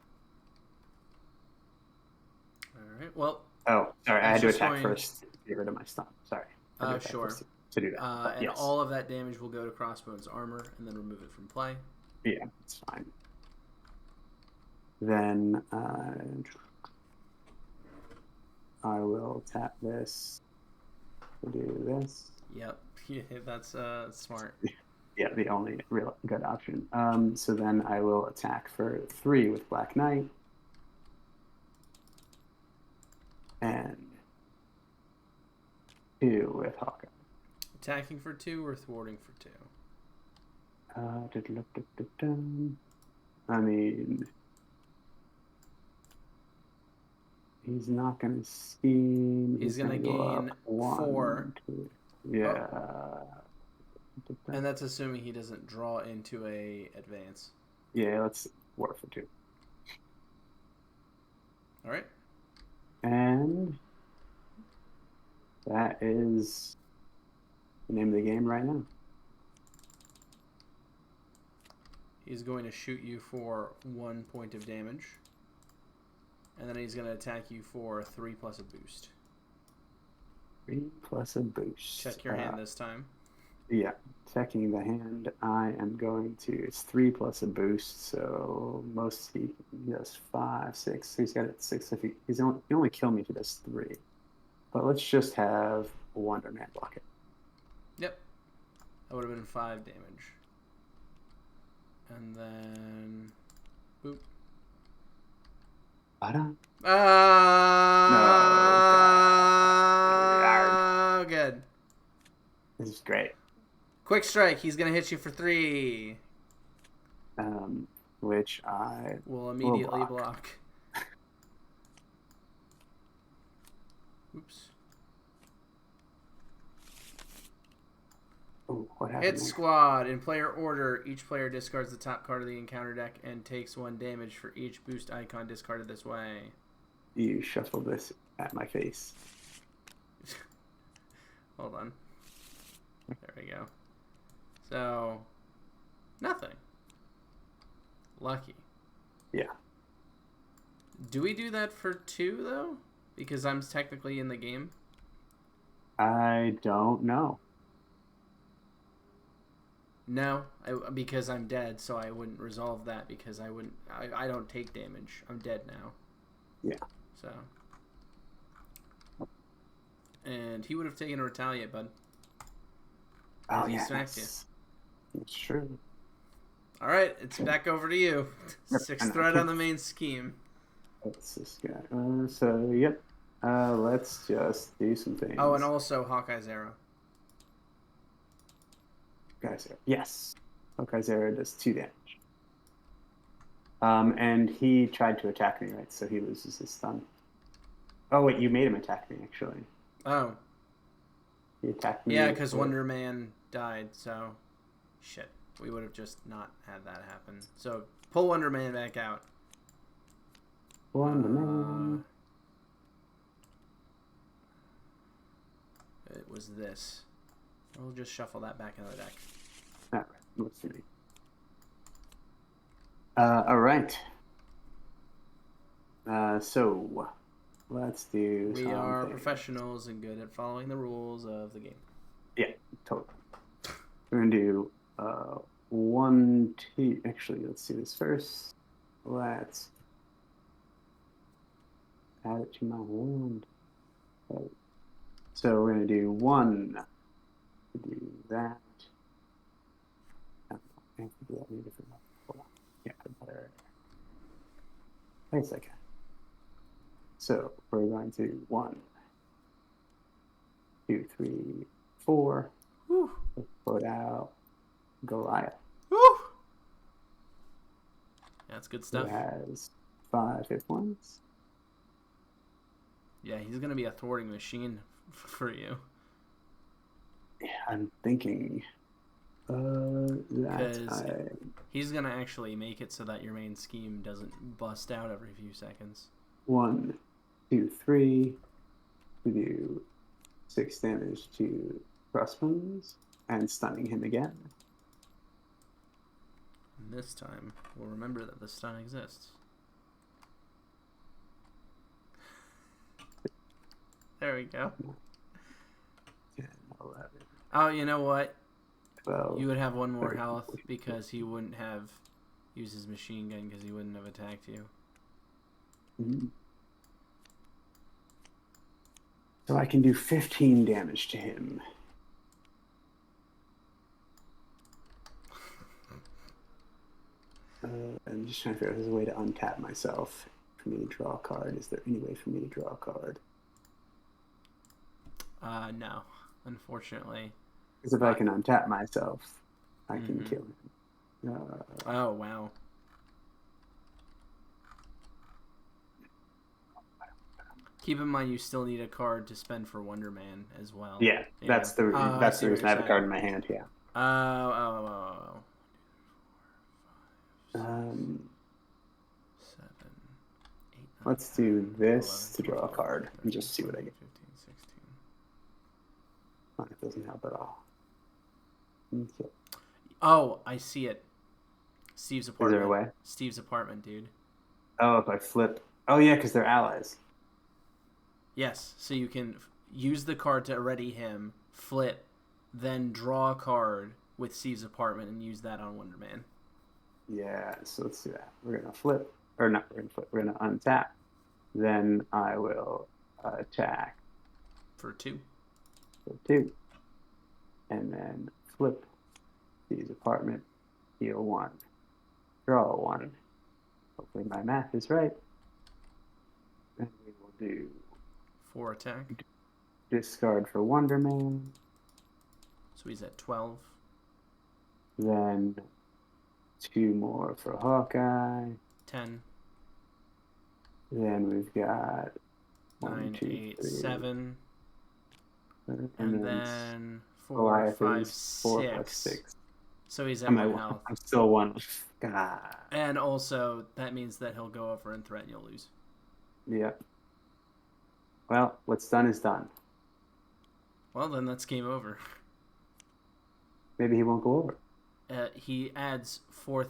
Alright, well. Oh, sorry, I had to attack first to get rid of my stun. Sorry. Sure. To do that. And all of that damage will go to Crossbone's armor and then remove it from play. Yeah, it's fine. Then I will tap this to do this. Yep. Yeah, that's smart. Yeah, the only real good option. So then I will attack for 3 with Black Knight. And 2 with Hawkeye. Attacking for 2 or thwarting for 2? I mean, he's not going to scheme. He's going to gain 4. 2. Yeah. Oh. And that's assuming he doesn't draw into a advance. Yeah, let's work for 2. All right. And that is the name of the game right now. He's going to shoot you for 1 point of damage. And then he's going to attack you for 3 plus a boost. 3 plus a boost. Check your hand this time. Yeah, checking the hand. I am going to. It's 3 plus a boost, so most he does 5, 6. So he's got it 6. If he only kill me if he does 3. But let's just have Wonder Man block it. Yep, that would have been 5 damage. And then, boop. No. Good. This is great. Quick strike. He's gonna hit you for 3. Which I will immediately block. Oops. Ooh, what happened? Hit squad. In player order, each player discards the top card of the encounter deck and takes 1 damage for each boost icon discarded this way. You shuffle this at my face. Hold on. There we go. So, nothing. Lucky. Yeah. Do we do that for 2, though? Because I'm technically in the game? I don't know. No, because I'm dead, so I wouldn't resolve that because I don't take damage. I'm dead now. Yeah. So. And he would have taken a retaliate, bud. Oh, he yeah. smacked you. It's true. All right, it's back over to you. 6th thread on the main scheme. What's this guy? So, yep. Let's just do some things. Oh, and also Hawkeye's arrow. Hawkeye's arrow. Yes. Hawkeye's arrow does 2 damage. And he tried to attack me, right? So he loses his stun. Oh, wait, you made him attack me, actually. Oh. He attacked me. Yeah, because Wonder Man died, so... Shit. We would have just not had that happen. So, pull Wonder Man back out. Wonder Man. It was this. We'll just shuffle that back into the deck. All right. Let's see. All right. So, let's do We are professionals and good at following the rules of the game. Yeah, totally. We're going to do 1, 2. Actually, let's do this first. Let's add it to my wand. Okay. So we're going to do 1 to do that. I have to do that in a different way. Hold on. Yeah, better. Wait a second. So we're going to 1, 2, 3, 4. Whew. Put out Goliath. Woo! That's good stuff. Who has 5 hit points. Yeah, he's going to be a thwarting machine for you. Yeah, I'm thinking that he's going to actually make it so that your main scheme doesn't bust out every few seconds. 1, 2, 3. We do 6 damage to crossbones and stunning him again. And this time, we'll remember that the stun exists. There we go. 10, 11. Oh, you know what? 12. You would have 1 more health because he wouldn't have used his machine gun because he wouldn't have attacked you. Mm-hmm. So I can do 15 damage to him. I'm just trying to figure out if there's a way to untap myself for me to draw a card. Is there any way for me to draw a card? No, unfortunately. Because if I can untap myself, I can Mm-hmm. kill him. Oh, wow. Keep in mind you still need a card to spend for Wonder Man as well. Yeah, that's the I see what reason you're I have a card saying. in my hand. Yeah. Oh. Um, 7, 8, 9, let's do this 11, to draw a 12, card 13, and just see what I get. 15, 16. Oh, it doesn't help at all. Okay. Oh, I see it. Steve's apartment. Is there a way? Steve's apartment, dude. Oh, if I flip. Oh, yeah, because they're allies. Yes, so you can use the card to ready him, flip, then draw a card with Steve's apartment and use that on Wonder Man. Yeah, so let's do that. We're going to flip. Or not, we're going to flip. We're going to untap. Then I will attack. For 2. For 2. And then flip Steve's apartment. Heal 1. Draw 1. Hopefully my math is right. And we will do 4 attack. discard for Wonder Man. So he's at 12. Then 2 more for Hawkeye. 10. Then we've got 9, 8, 7. And then 4, Goliath 5, is 4 plus 6. 6. So he's at 1 health. I'm still 1. God. And also, that means that he'll go over and threaten you'll lose. Yep. Well, what's done is done. Well, then that's game over. Maybe he won't go over. He adds 5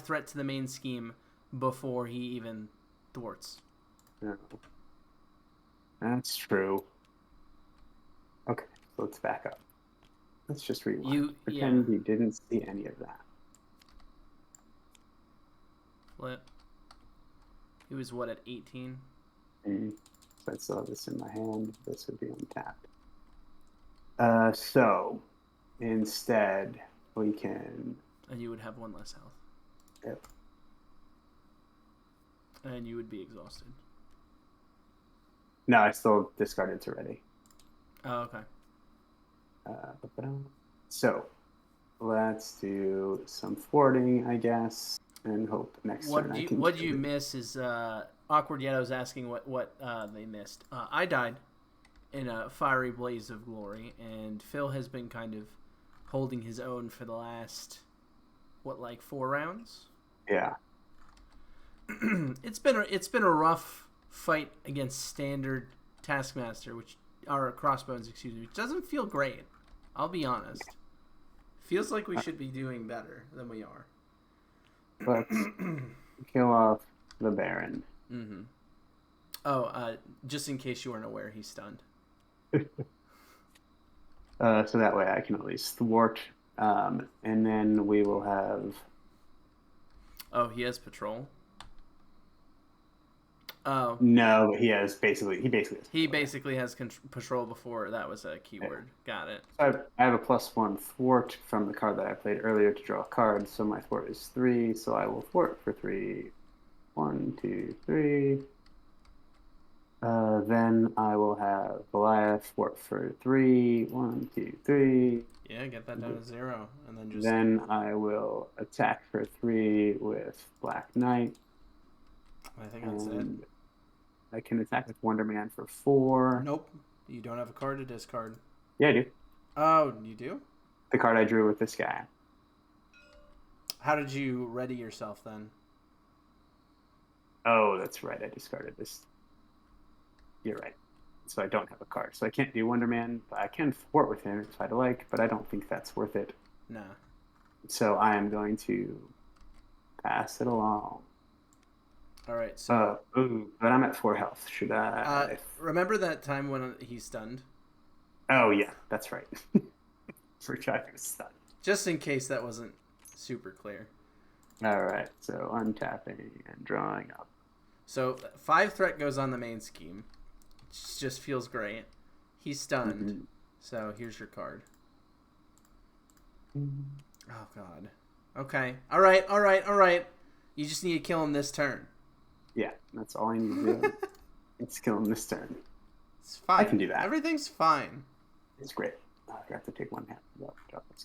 threat to the main scheme before he even thwarts. No. That's true. Okay, so let's back up. Let's just rewind. Pretend you didn't see any of that. Flip. He was what, at 18? So I still have this in my hand. This would be untapped. So instead, we can. And you would have 1 less health. Yep. And you would be exhausted. No, I still discarded to ready. Oh, okay. So let's do some thwarting, I guess, and hope next turn I can. What you miss is Awkward Yetto's asking what they missed. I died in a fiery blaze of glory, and Phil has been kind of holding his own for the last 4 rounds. Yeah. It's been a rough fight against standard Taskmaster, which Crossbones, excuse me, which doesn't feel great. I'll be honest. Feels like we should be doing better than we are. Let's kill off the Baron. Mm-hmm. Oh, just in case you weren't aware, he's stunned. So that way I can at least thwart. And then we will have. Oh, he has patrol. Oh no, but he basically has patrol before that was a keyword. Yeah. Got it. So I have a +1 thwart from the card that I played earlier to draw a card. So my thwart is 3. So I will thwart for 3. 1, 2, 3. Then I will have Goliath thwart for 3. 1, 2, 3. Yeah, get that down to 0, and then just. Then I will attack for 3 with Black Knight. I think that's it. I can attack with Wonder Man for 4. Nope. You don't have a card to discard. Yeah, I do. Oh, you do? The card I drew with this guy. How did you ready yourself then? Oh, that's right. I discarded this. You're right. So I don't have a card. So I can't do Wonder Man, but I can thwart with him if I'd like, but I don't think that's worth it. Nah. So I am going to pass it along. All right, so. But I'm at 4 health. Should I? Remember that time when he's stunned? Oh yeah, that's right. For driving stunned. Just in case that wasn't super clear. All right, so untapping and drawing up. So 5 threat goes on the main scheme. just feels great. He's stunned. Mm-hmm. So here's your card. Mm-hmm. Oh, God. Okay. All right. You just need to kill him this turn. Yeah, that's all I need to do. It's kill him this turn. It's fine. I can do that. Everything's fine. It's great. I have to take one hand. Let's go. Let's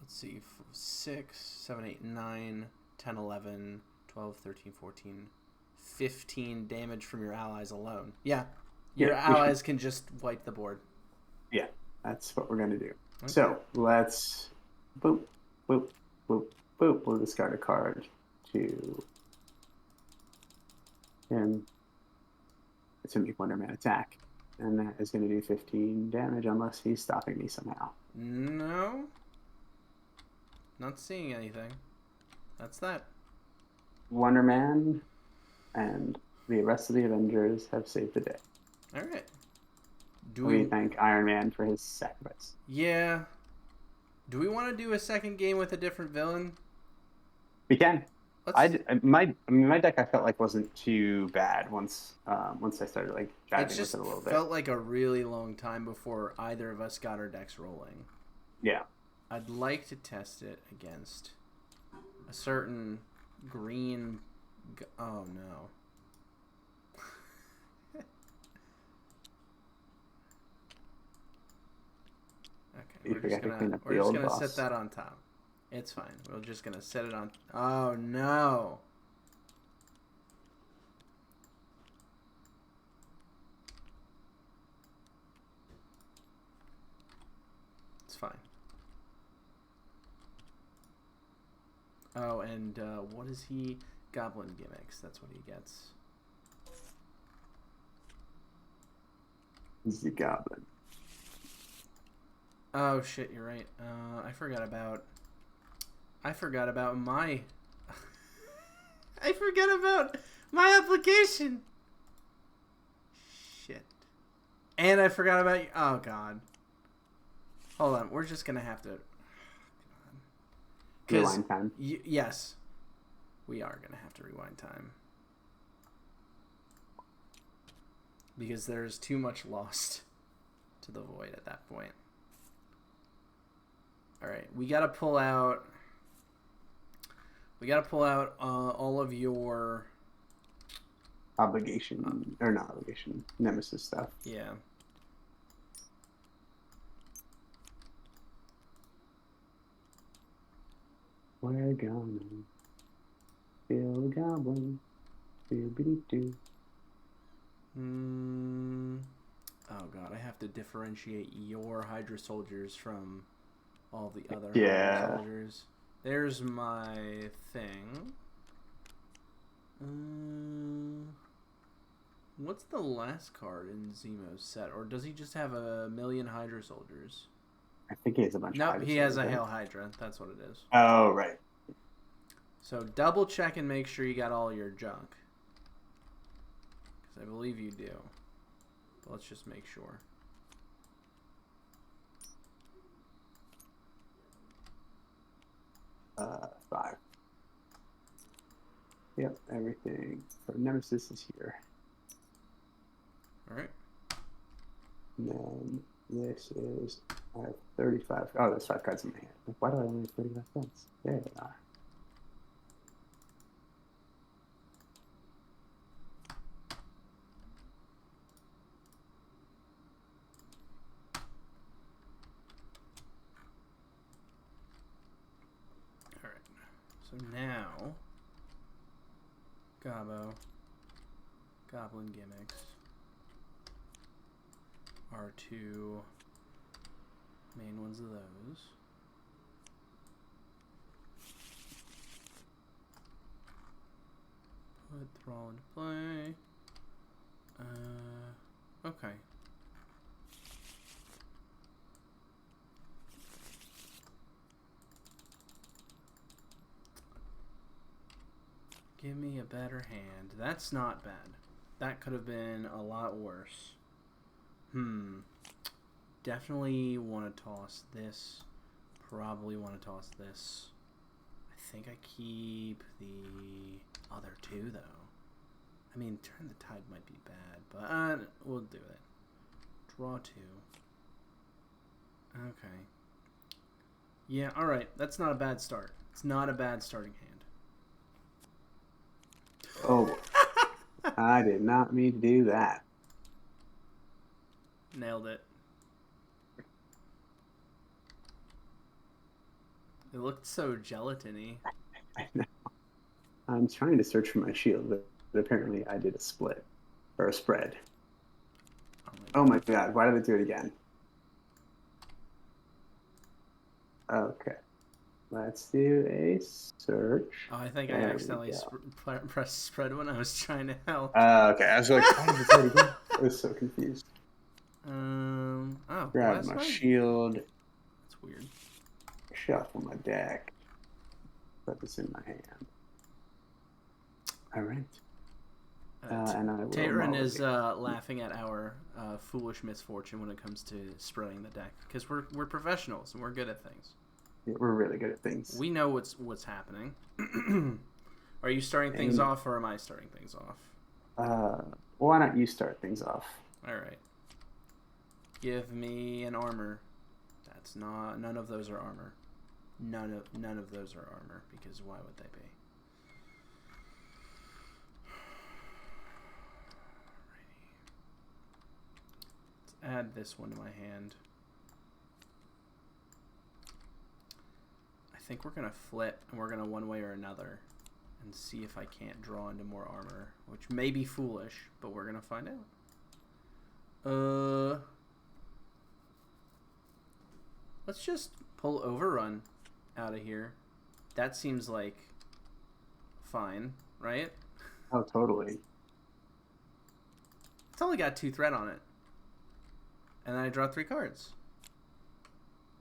see. 6, 7, 8, 9, 10, 11, 12, 13, 14, 15 damage from your allies alone. Yeah. Your allies can just wipe the board. Yeah, that's what we're going to do. Okay. So let's boop, boop, boop, boop. We'll discard a card to him. It's a make Wonder Man attack. And that is going to do 15 damage unless he's stopping me somehow. No. Not seeing anything. That's that. Wonder Man and the rest of the Avengers have saved the day. All right. We thank Iron Man for his sacrifice. Yeah. Do we want to do a second game with a different villain? We can. My deck I felt like wasn't too bad once I started like jiving with it a little bit. It felt like a really long time before either of us got our decks rolling. Yeah. I'd like to test it against a certain green. Oh no. Okay, we're just gonna set that on top. It's fine. We're just gonna set it on. Oh no. It's fine. Oh, and what is he? Goblin gimmicks. That's what he gets. He's the goblin. Oh shit! You're right. I forgot about my. I forgot about my application. Shit. And I forgot about. Oh god. Hold on. We're just gonna have to. Rewind time. Yes. We are gonna have to rewind time. Because there's too much lost to the void at that point. Alright, we gotta pull out all of your nemesis stuff. Yeah. We're gonna feel a goblin. Feel Oh god, I have to differentiate your Hydra soldiers from all the other Hydra soldiers. There's my thing. What's the last card in Zemo's set? Or does he just have a million Hydra soldiers? I think he has a bunch of Hydra he has a Hail Hydra. That's what it is. Oh, right. So double check and make sure you got all your junk. Because I believe you do. But let's just make sure. Five. Yep, everything for Nemesis is here. Alright. And then this is, I have 35. Oh, there's 5 cards in my hand. Why do I only have 35 cents? There they are. So now, Goblin gimmicks are 2 main ones of those. Put Thrall into play. Okay. Give me a better hand. That's not bad. That could have been a lot worse. Definitely want to toss this. Probably want to toss this. I think I keep the other 2, though. I mean, Turn the Tide might be bad, but we'll do it. Draw 2. Okay. Yeah, alright. That's not a bad start. It's not a bad starting hand. Oh, I did not mean to do that. Nailed it. It looked so gelatiny. I know. I'm trying to search for my shield, but apparently I did a split. Or a spread. Oh my god, why did I do it again? Okay. Let's do a search. Oh, I think I accidentally pressed spread when I was trying to help. Okay, I was like, why did I do it again? I was so confused. Oh. Grab my shield. That's weird. Shuffle my deck. Put this in my hand. All right. And I will. Tayron is laughing at our foolish misfortune when it comes to spreading the deck because we're professionals and we're good at things. Yeah, we're really good at things. We know what's happening. Are you starting things off or am I starting things off? Why don't you start things off? All right. Give me an armor. That's not. None of those are armor. None of those are armor because why would they be? Add this one to my hand. I think we're going to flip and we're going to one way or another and see if I can't draw into more armor, which may be foolish, but we're going to find out. Let's just pull Overrun out of here. That seems like fine, right? Oh, totally. It's only got 2 threat on it. And then I draw 3 cards.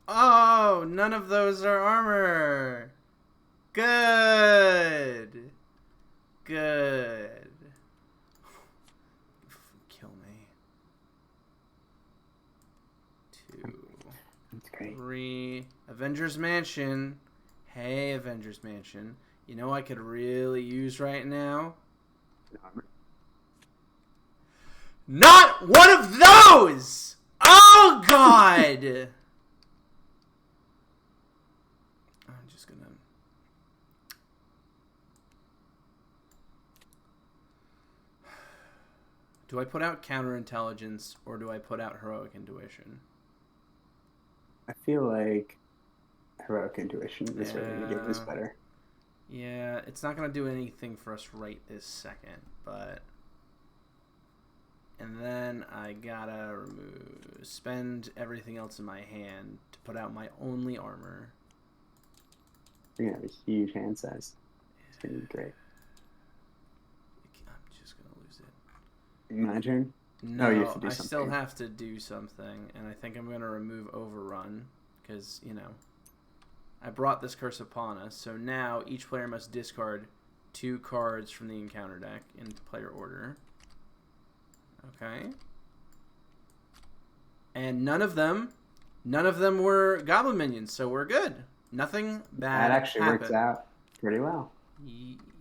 Oh, none of those are armor. Good. Good. Kill me. 2. That's great. 3. Avengers Mansion. Hey, Avengers Mansion. You know what I could really use right now? Not one of those! Oh, God! I'm just gonna... Do I put out counterintelligence or do I put out heroic intuition? I feel like heroic intuition is really going to get this better. Yeah, it's not going to do anything for us right this second, but... And then I gotta spend everything else in my hand to put out my only armor. You're going to have a huge hand size. It's going to be great. I'm just going to lose it. My turn? No, you have to do something. I still have to do something, and I think I'm going to remove Overrun, because, you know, I brought this curse upon us, so now each player must discard 2 cards from the encounter deck in player order. Okay. And none of them were goblin minions, so we're good. Nothing bad. That actually happened. works out pretty well.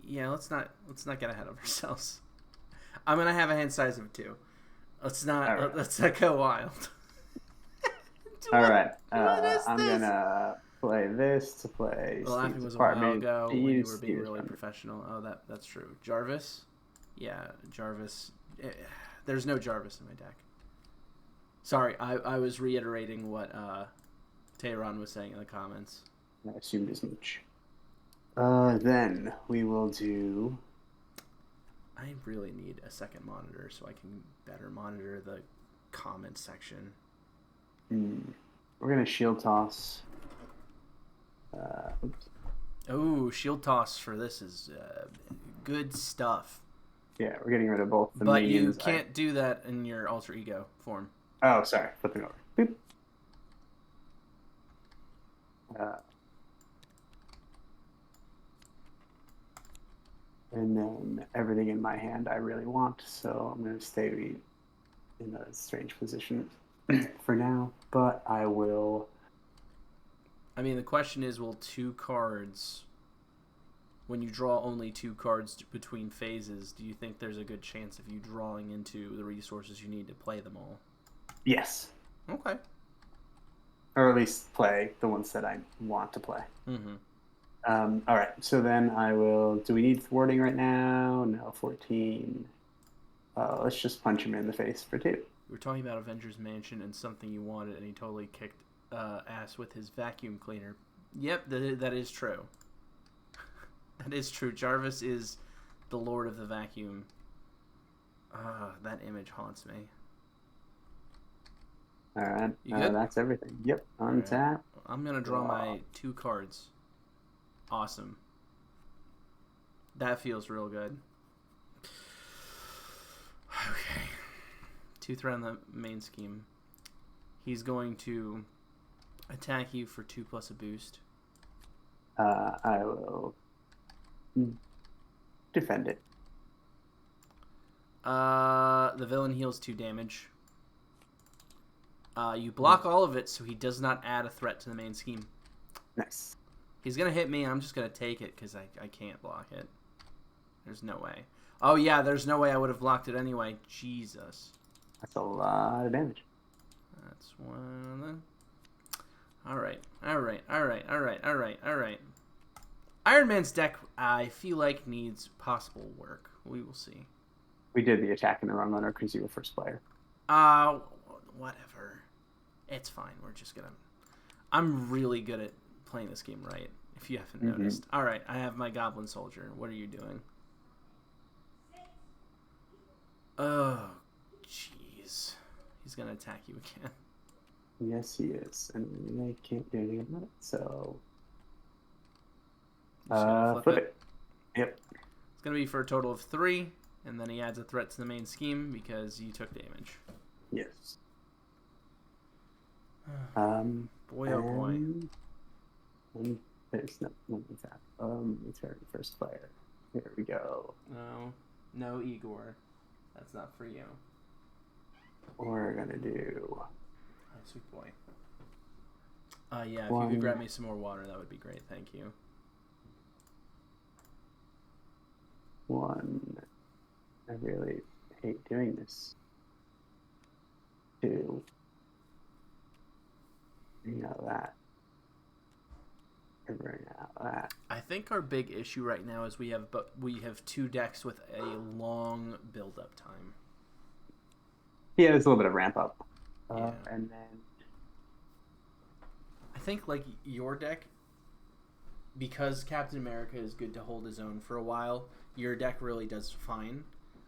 Yeah, let's not get ahead of ourselves. I'm gonna have a hand size of 2. Let's not go wild. All right. I'm gonna play this to play. The laughing was a while ago when you were being really professional. Oh, that's true. Jarvis? Yeah, Jarvis. There's no Jarvis in my deck. Sorry, I was reiterating what Tayron was saying in the comments. I assumed as much. Then we will do... I really need a second monitor so I can better monitor the comment section. We're going to shield toss. Oops. Oh, shield toss for this is good stuff. Yeah, we're getting rid of both the But minions. you can't do that in your alter ego form. Oh, sorry. Flipping over. Boop. And then everything in my hand I really want, so I'm going to stay in a strange position for now. But I will... I mean, the question is, will 2 cards when you draw only 2 cards between phases, do you think there's a good chance of you drawing into the resources you need to play them all? Yes. Okay. Or at least play the ones that I want to play. Mm-hmm. All right, so then I will... Do we need thwarting right now? No, 14. Let's just punch him in the face for 2. We were talking about Avengers Mansion and something you wanted, and he totally kicked ass with his vacuum cleaner. Yep, that is true. That is true. Jarvis is the lord of the vacuum. That image haunts me. All right, You good? that's everything. Yep, untap. Right. I'm going to draw my 2 cards. Awesome. That feels real good. Okay. 2 threat on the main scheme. He's going to attack you for 2 plus a boost. I will defend it. The villain heals 2 damage. You block all of it, so he does not add a threat to the main scheme. Nice. He's going to hit me, and I'm just going to take it because I can't block it. There's no way. Oh, yeah, there's no way I would have blocked it anyway. Jesus. That's a lot of damage. That's one of them. Alright. Iron Man's deck, I feel like, needs possible work. We will see. We did the attack in the wrong order because you were first player. Whatever. It's fine. We're just gonna... I'm really good at playing this game right, if you haven't noticed. Alright, I have my Goblin Soldier. What are you doing? Oh, jeez. He's gonna attack you again. Yes, he is. And they can't do anything about it, so... flip it. Yep. It's gonna be for a total of 3, and then he adds a threat to the main scheme because you took damage. Yes. Boy, oh boy. There's no that. It's very first player. Here we go. No, Igor. That's not for you. We're gonna do... Oh, sweet boy. Yeah, if you could grab me some more water, that would be great. Thank you. 1. I really hate doing this. 2. Bring out that. Bring out that. I think our big issue right now is we have 2 decks with a long build-up time. Yeah, there's a little bit of ramp up. Yeah. And then I think like your deck, because Captain America is good to hold his own for a while, your deck really does fine.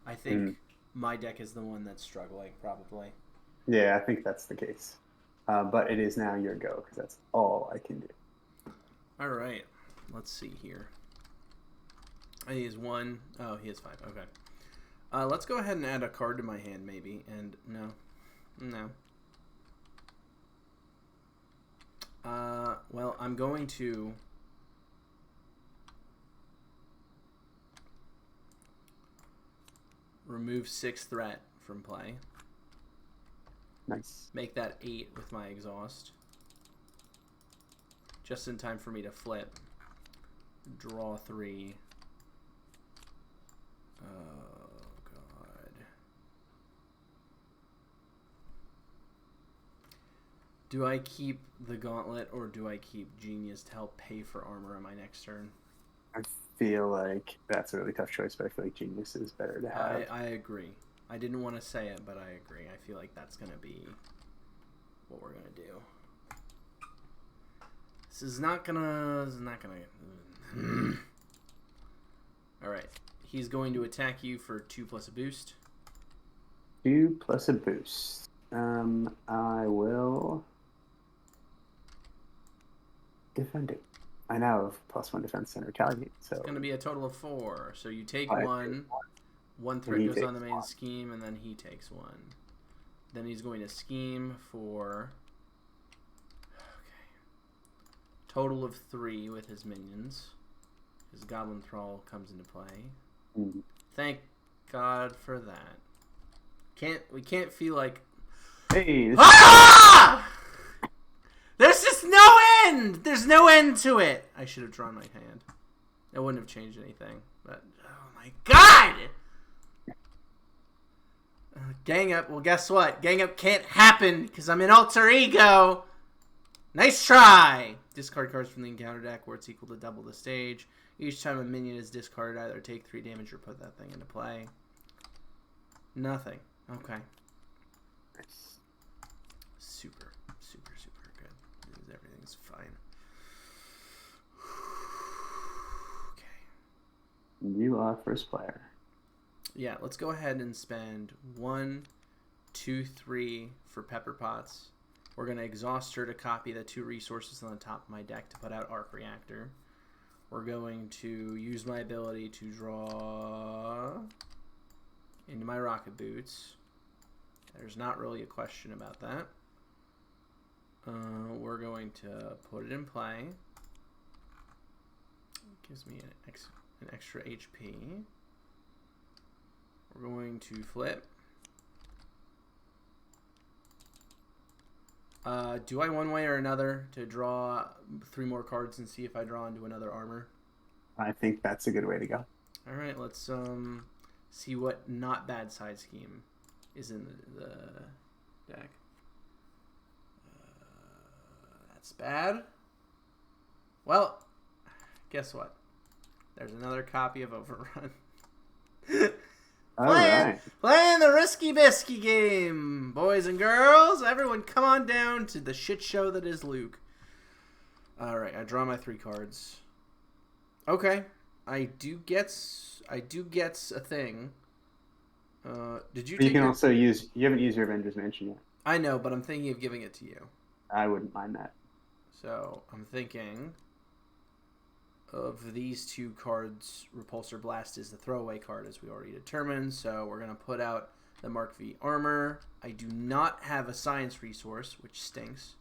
I think my deck is the one that's struggling, probably. Yeah, I think that's the case. But it is now your go, because that's all I can do. All right. Let's see here. He has 1. Oh, he has 5. Okay. Let's go ahead and add a card to my hand, maybe. And no. Well, I'm going to... remove 6 threat from play. Nice. Make that 8 with my exhaust. Just in time for me to flip. Draw 3. Oh, God. Do I keep the Gauntlet or do I keep Genius to help pay for armor on my next turn? I feel like that's a really tough choice, but I feel like Genius is better to have. I agree. I didn't want to say it, but I agree. I feel like that's going to be what we're going to do. This is not gonna... Alright. He's going to attack you for 2 plus a boost. 2 plus a boost. I will defend it. I now have +1 defense and retaliate, so... It's going to be a total of 4. So you take 1. 1 threat goes on the main scheme, and then he takes 1. Then he's going to scheme for... total of 3 with his minions. His Goblin Thrall comes into play. Thank God for that. We can't feel like... Hey! Ah! There's just no end! There's no end to it! I should have drawn my hand. It wouldn't have changed anything. But, oh my god! Gang up. Well, guess what? Gang up can't happen because I'm in alter ego. Nice try! Discard cards from the encounter deck where it's equal to double the stage. Each time a minion is discarded, either take 3 damage or put that thing into play. Nothing. Okay. Nice. Super, super, super good. Everything's fine. Okay. You are first player. Yeah, let's go ahead and spend 1, 2, 3 for Pepper Pots. We're going to exhaust her to copy the 2 resources on the top of my deck to put out Arc Reactor. We're going to use my ability to draw into my Rocket Boots. There's not really a question about that. We're going to put it in play. It gives me an extra HP. We're going to flip. Do I one way or another to draw 3 more cards and see if I draw into another armor? I think that's a good way to go. All right, let's see what not bad side scheme is in the deck. That's bad. Well, guess what? There's another copy of Overrun. Playing the Risky Bisky game. Boys and girls, everyone come on down to the shit show that is Luke. Alright, I draw my 3 cards. Okay. I do get a thing. Did you You can also use... You haven't used your Avengers Mansion yet. I know, but I'm thinking of giving it to you. I wouldn't mind that. So, I'm thinking of these 2 cards. Repulsor Blast is the throwaway card, as we already determined. So we're going to put out the Mark V Armor. I do not have a Science Resource, which stinks.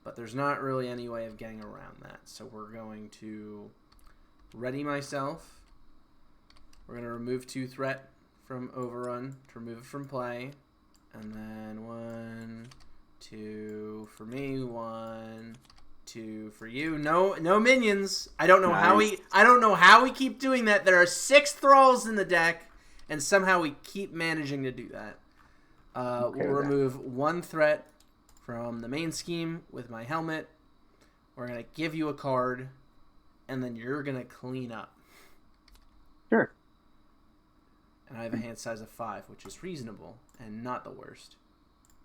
But there's not really any way of getting around that. So we're going to ready myself. We're going to remove 2 threat from Overrun to remove it from play. And then 1, 2 for me, 1, 2 for you. No minions. I don't know how we keep doing that. There are 6 thralls in the deck, and somehow we keep managing to do that. We'll remove 1 threat from the main scheme with my helmet. We're gonna give you a card, and then you're gonna clean up. Sure. And I have a hand size of 5, which is reasonable and not the worst.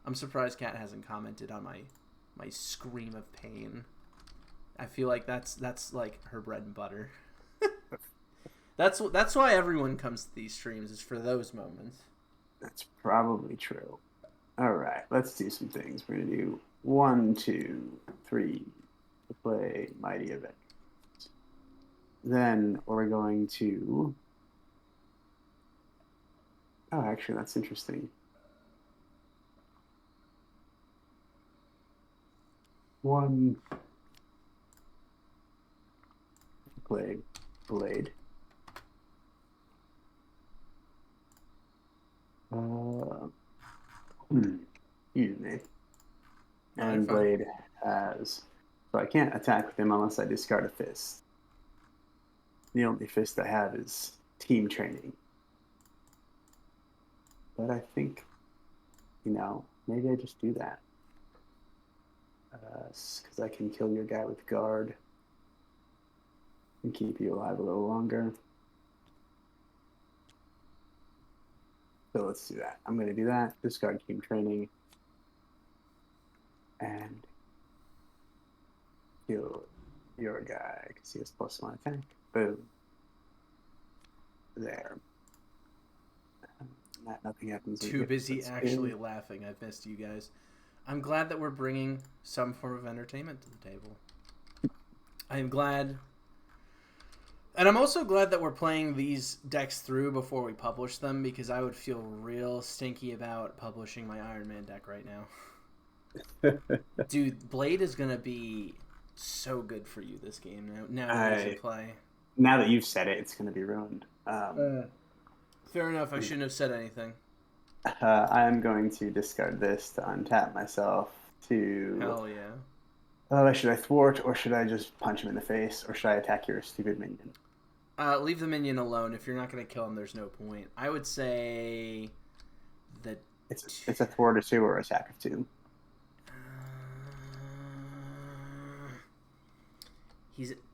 I'm surprised Kat hasn't commented on my scream of pain. I feel like that's like her bread and butter. That's why everyone comes to these streams, is for those moments. That's probably true. All right, let's do some things. We're gonna do 1, 2, 3 to play Mighty Avengers. Then we're going to... Oh, actually, that's interesting. 1 play Blade. Excuse me. And Blade has... So I can't attack with him unless I discard a fist. The only fist I have is Team Training. But I think, maybe I just do that. Because I can kill your guy with Guard and keep you alive a little longer. So let's do that. I'm going to do that. Discard Team Training. And kill your guy because he has +1 attack. Boom. There. Nothing happens. Too busy actually laughing. I've missed you guys. I'm glad that we're bringing some form of entertainment to the table. I'm glad. And I'm also glad that we're playing these decks through before we publish them, because I would feel real stinky about publishing my Iron Man deck right now. Dude, Blade is going to be so good for you this game now that you play. Now that you've said it, it's going to be ruined. Fair enough. I shouldn't have said anything. I'm going to discard this to untap myself to... Hell yeah. Should I thwart, or should I just punch him in the face, or should I attack your stupid minion? Leave the minion alone. If you're not going to kill him, there's no point. I would say that It's a thwart of 2 or attack of 2.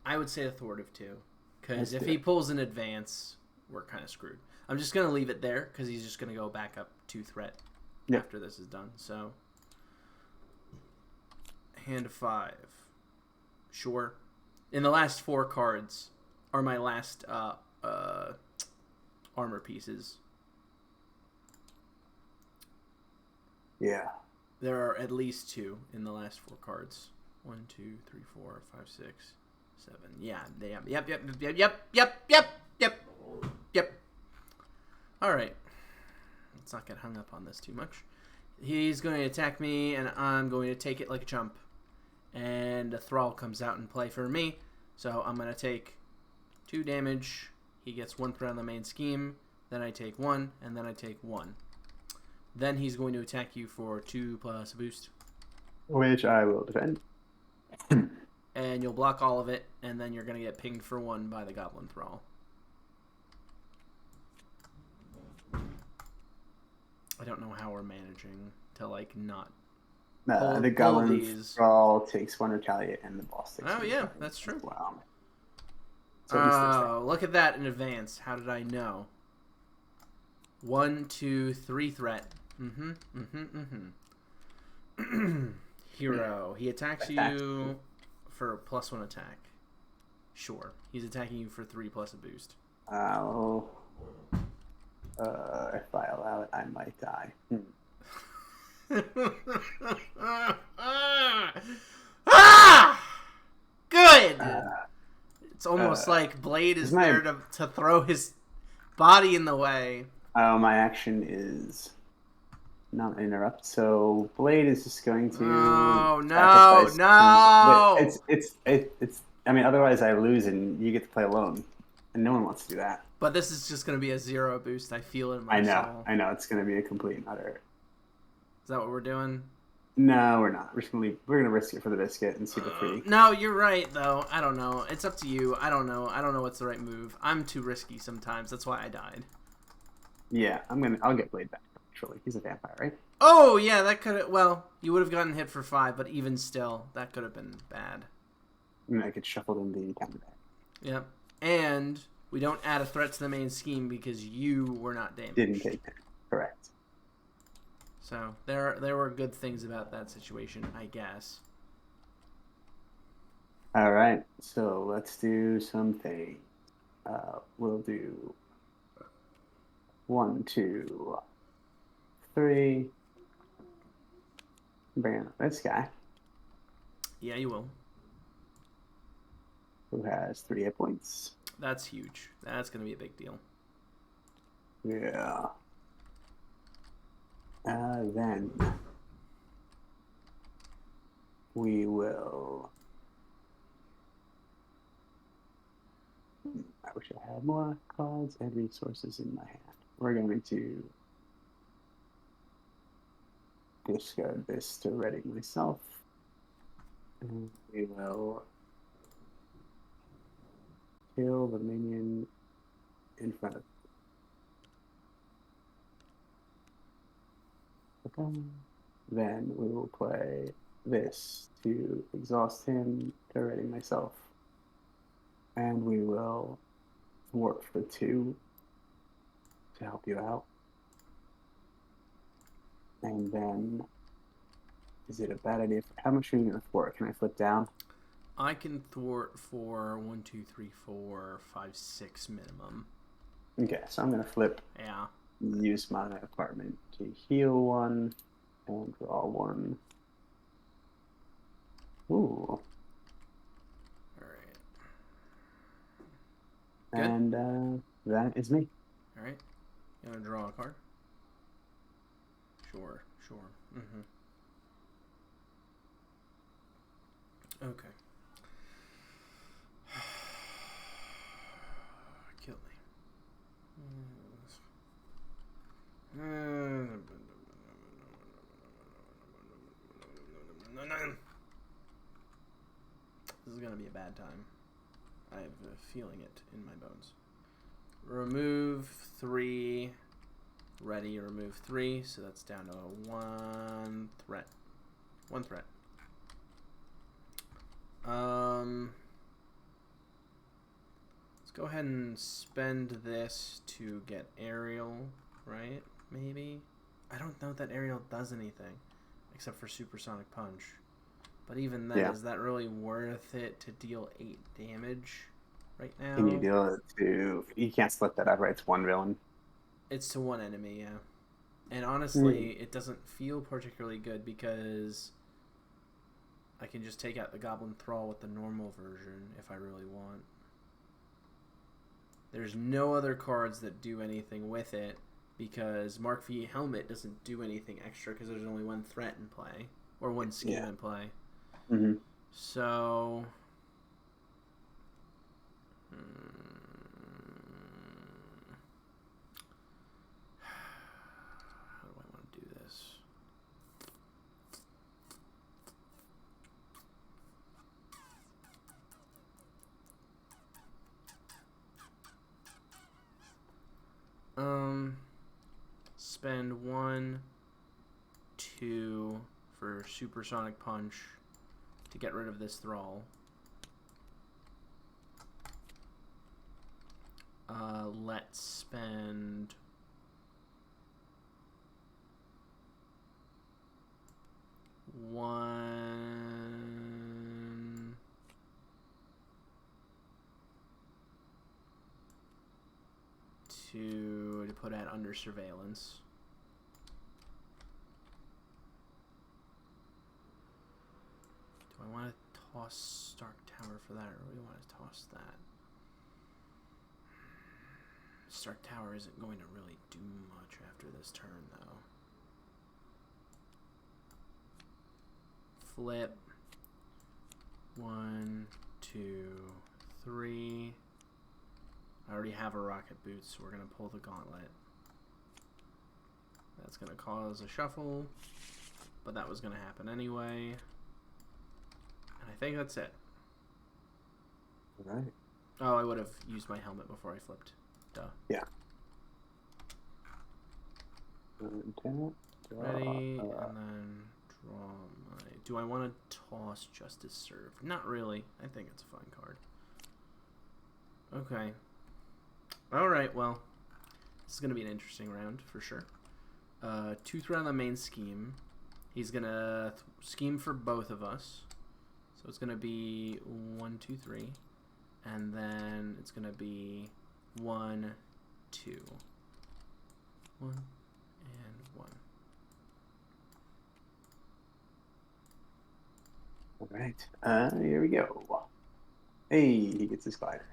I would say a thwart of 2, because if he pulls an advance, we're kind of screwed. I'm just going to leave it there because he's just going to go back up 2 threat after this is done. So hand of 5. Sure. In the last 4 cards are my last armor pieces. Yeah. There are at least 2 in the last 4 cards. 1, 2, 3, 4, 5, 6, 7. Yeah. Yep. All right. Let's not get hung up on this too much. He's going to attack me, and I'm going to take it like a chump. And a Thrall comes out in play for me. So I'm going to take 2 damage. He gets 1 threat on the main scheme. Then I take 1, and then I take 1. Then he's going to attack you for 2 plus a boost. Which I will defend. And you'll block all of it, and then you're going to get pinged for 1 by the Goblin Thrall. I don't know how we're managing to, like, not... the Goblin Thrall takes 1 retaliate, and the boss takes 1 retaliate. That's true. Wow. So look at that in advance. How did I know? 1, 2, 3 threat. Hero. He attacks you for +1 attack. Sure. He's attacking you for 3 plus a boost. If I allow it, I might die. Good! It's almost like Blade is there to throw his body in the way. My action is not interrupt, so Blade is just going to. No! It's. I mean, otherwise I lose and you get to play alone, and no one wants to do that. But this is just going to be a 0 boost. I feel it in my soul. I know. It's going to be a complete and utter. Is that what we're doing? No, we're not. We're gonna risk it for the biscuit and see the free. No, you're right though. I don't know. It's up to you. I don't know. I don't know what's the right move. I'm too risky sometimes. That's why I died. Yeah, I'll get Blade back. Actually, he's a vampire, right? Oh yeah, that could have. Well, you would have gotten hit for 5, but even still, that could have been bad. I mean, I could shuffle in the counter back. Yep, and we don't add a threat to the main scheme because you were not damaged. Didn't take that. Correct. So there were good things about that situation, I guess. All right, so let's do something. We'll do 1, 2, 3. Bring in this guy. Yeah, you will. Who has 3 hit points. That's huge. That's going to be a big deal. Yeah. Then we will. I wish I had more cards and resources in my hand. We're going to discard this to ready myself. And we will kill the minion in front of Then we will play this to exhaust him to ready myself. And we will thwart for 2 to help you out. And then, is it a bad idea? How much are you going to thwart? Can I flip down? I can thwart for 1, 2, 3, 4, 5, 6 minimum. Okay, so I'm going to flip. Yeah. Use my apartment to heal 1 and draw 1. Ooh. All right. Good. And that is me. All right. You want to draw a card? Sure. Mm-hmm. Okay. Kill me. This is gonna be a bad time. I have a feeling it in my bones. Remove 3. Ready, remove 3. So that's down to 1 threat. 1 threat. Let's go ahead and spend this to get aerial, right? Maybe? I don't know that aerial does anything except for supersonic punch. But even then, is that really worth it to deal 8 damage right now? Can you deal it to... You can't split that up, right? It's 1 villain. It's to 1 enemy, yeah. And honestly, it doesn't feel particularly good because I can just take out the Goblin Thrall with the normal version if I really want. There's no other cards that do anything with it because Mark V Helmet doesn't do anything extra because there's only 1 threat in play or 1 scheme in play. Mm-hmm. So how do I want to do this? Spend 1, 2 for Supersonic Punch to get rid of this Thrall. Let's spend 1, 2 to put it under surveillance. Do I want to toss Stark Tower for that, or do we want to toss that? Stark Tower isn't going to really do much after this turn, though. Flip. 1, 2, 3. I already have a Rocket Boots, so we're going to pull the Gauntlet. That's going to cause a shuffle, but that was going to happen anyway. And I think that's it. All right. Oh, I would have used my helmet before I flipped. Duh. Yeah. Ready, and then draw my... Do I want to toss Justice Serve? Not really. I think it's a fine card. Okay. Alright, well. This is going to be an interesting round, for sure. 2 threat on the main scheme. He's going to scheme for both of us. So it's going to be 1, 2, 3. And then it's going to be 1, 2. 1 and 1. All right. Here we go. Hey, he gets his glider.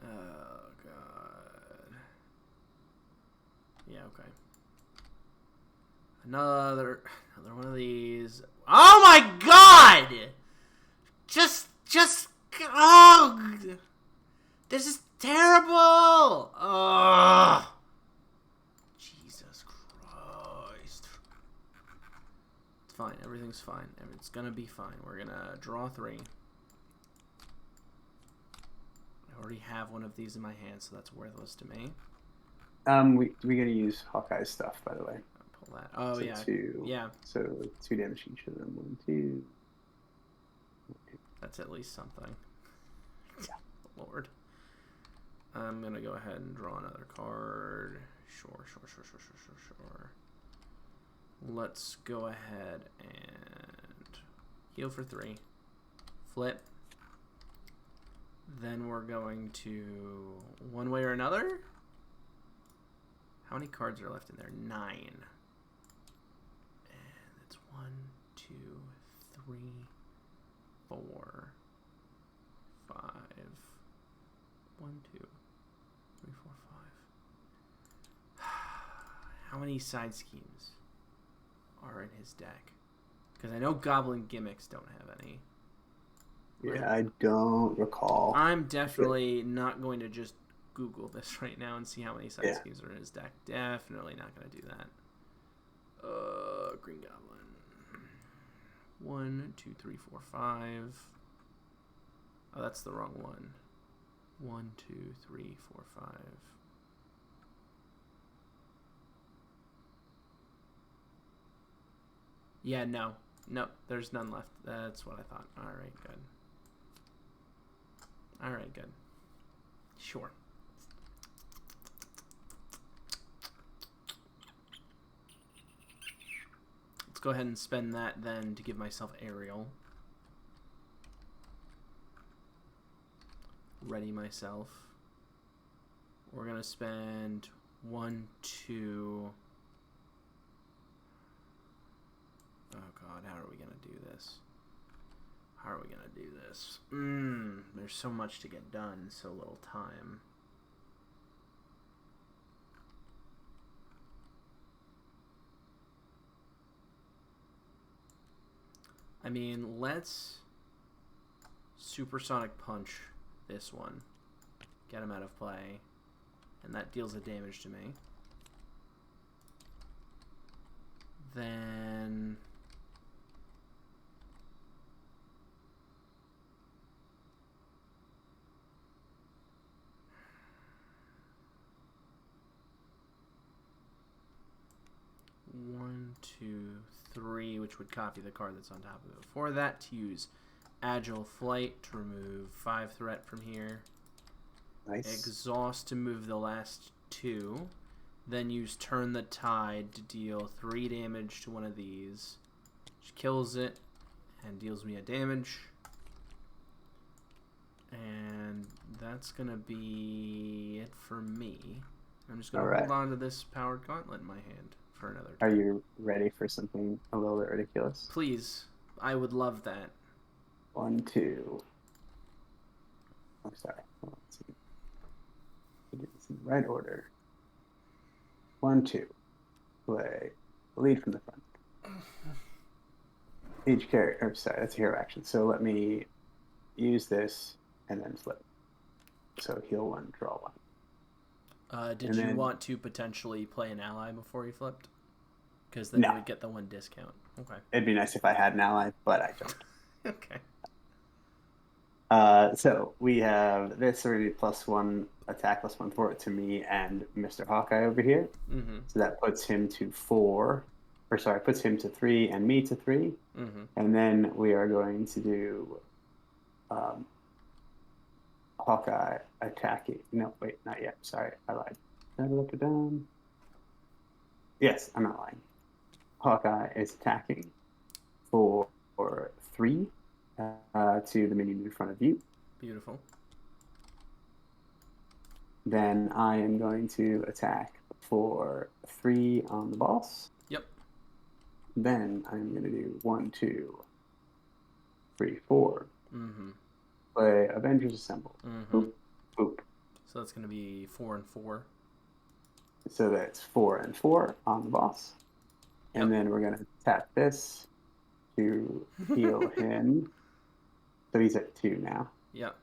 Oh, God. Yeah, okay. Another one of these. Oh, my God! Oh! This is terrible! Oh! Jesus Christ. It's fine. Everything's fine. It's gonna be fine. We're gonna draw 3. I already have one of these in my hand, so that's worthless to me. We gotta use Hawkeye's stuff, by the way. I'll pull that. Oh, so yeah. 2. Yeah. So 2 damage each of them. 1, 2. That's at least something. Yeah. Lord. I'm gonna go ahead and draw another card. Sure. Let's go ahead and heal for 3. Flip. Then we're going to, one way or another. How many cards are left in there? 9. And it's 1, 2, 3, 4, 5. 1, 2, 3, 4, 5. How many side schemes are in his deck? Because I know Goblin Gimmicks don't have any. Right? Yeah, I don't recall. I'm definitely not going to just Google this right now and see how many side schemes are in his deck. Definitely not going to do that. Green Goblin. 1, 2, 3, 4, 5. Oh, that's the wrong one. 1, 2, 3, 4, 5. Yeah, no. Nope, there's none left. That's what I thought. Alright, good. Alright, good. Sure. Let's go ahead and spend that then to give myself aerial. Ready myself. We're going to spend 1, 2... Oh god, how are we gonna do this? How are we gonna do this? There's so much to get done, so little time. I mean, let's supersonic punch this one. Get him out of play. And that deals a damage to me. Then... One, two, three, which would copy the card that's on top of it. Before that, to use Agile Flight to remove 5 threat from here. Nice. Exhaust to move the last 2. Then use Turn the Tide to deal 3 damage to one of these, which kills it and deals me a damage. And that's going to be it for me. I'm just going to hold on to this Powered Gauntlet in my hand for another turn. Are you ready for something a little bit ridiculous? Please. I would love that. 1, 2. I'm sorry. Let's see. Do this in the right order. 1, 2. Play. Lead from the front. Each character. Sorry, that's a hero action. So let me use this and then flip. So heal 1, draw 1. Did you want to potentially play an ally before you flipped? Because then you would get the 1 discount. Okay. It'd be nice if I had an ally, but I don't. Okay. So we have this already +1 attack, +1 for it to me and Mr. Hawkeye over here. Mm-hmm. So that puts him to 4. Or sorry, puts him to 3 and me to 3. Mm-hmm. And then we are going to do Hawkeye attacking. No, wait, not yet. Sorry, I lied. Did I look it down? Yes, I'm not lying. Hawkeye is attacking for 3 to the minion in front of you. Beautiful. Then I am going to attack for 3 on the boss. Yep. Then I'm going to do 1, 2, 3, 4. Mm-hmm. Play Avengers Assemble. Mm-hmm. Boop, boop. So that's going to be 4 and 4. So that's 4 and 4 on the boss. Yep. And then we're going to tap this to heal him. So he's at 2 now. Yep.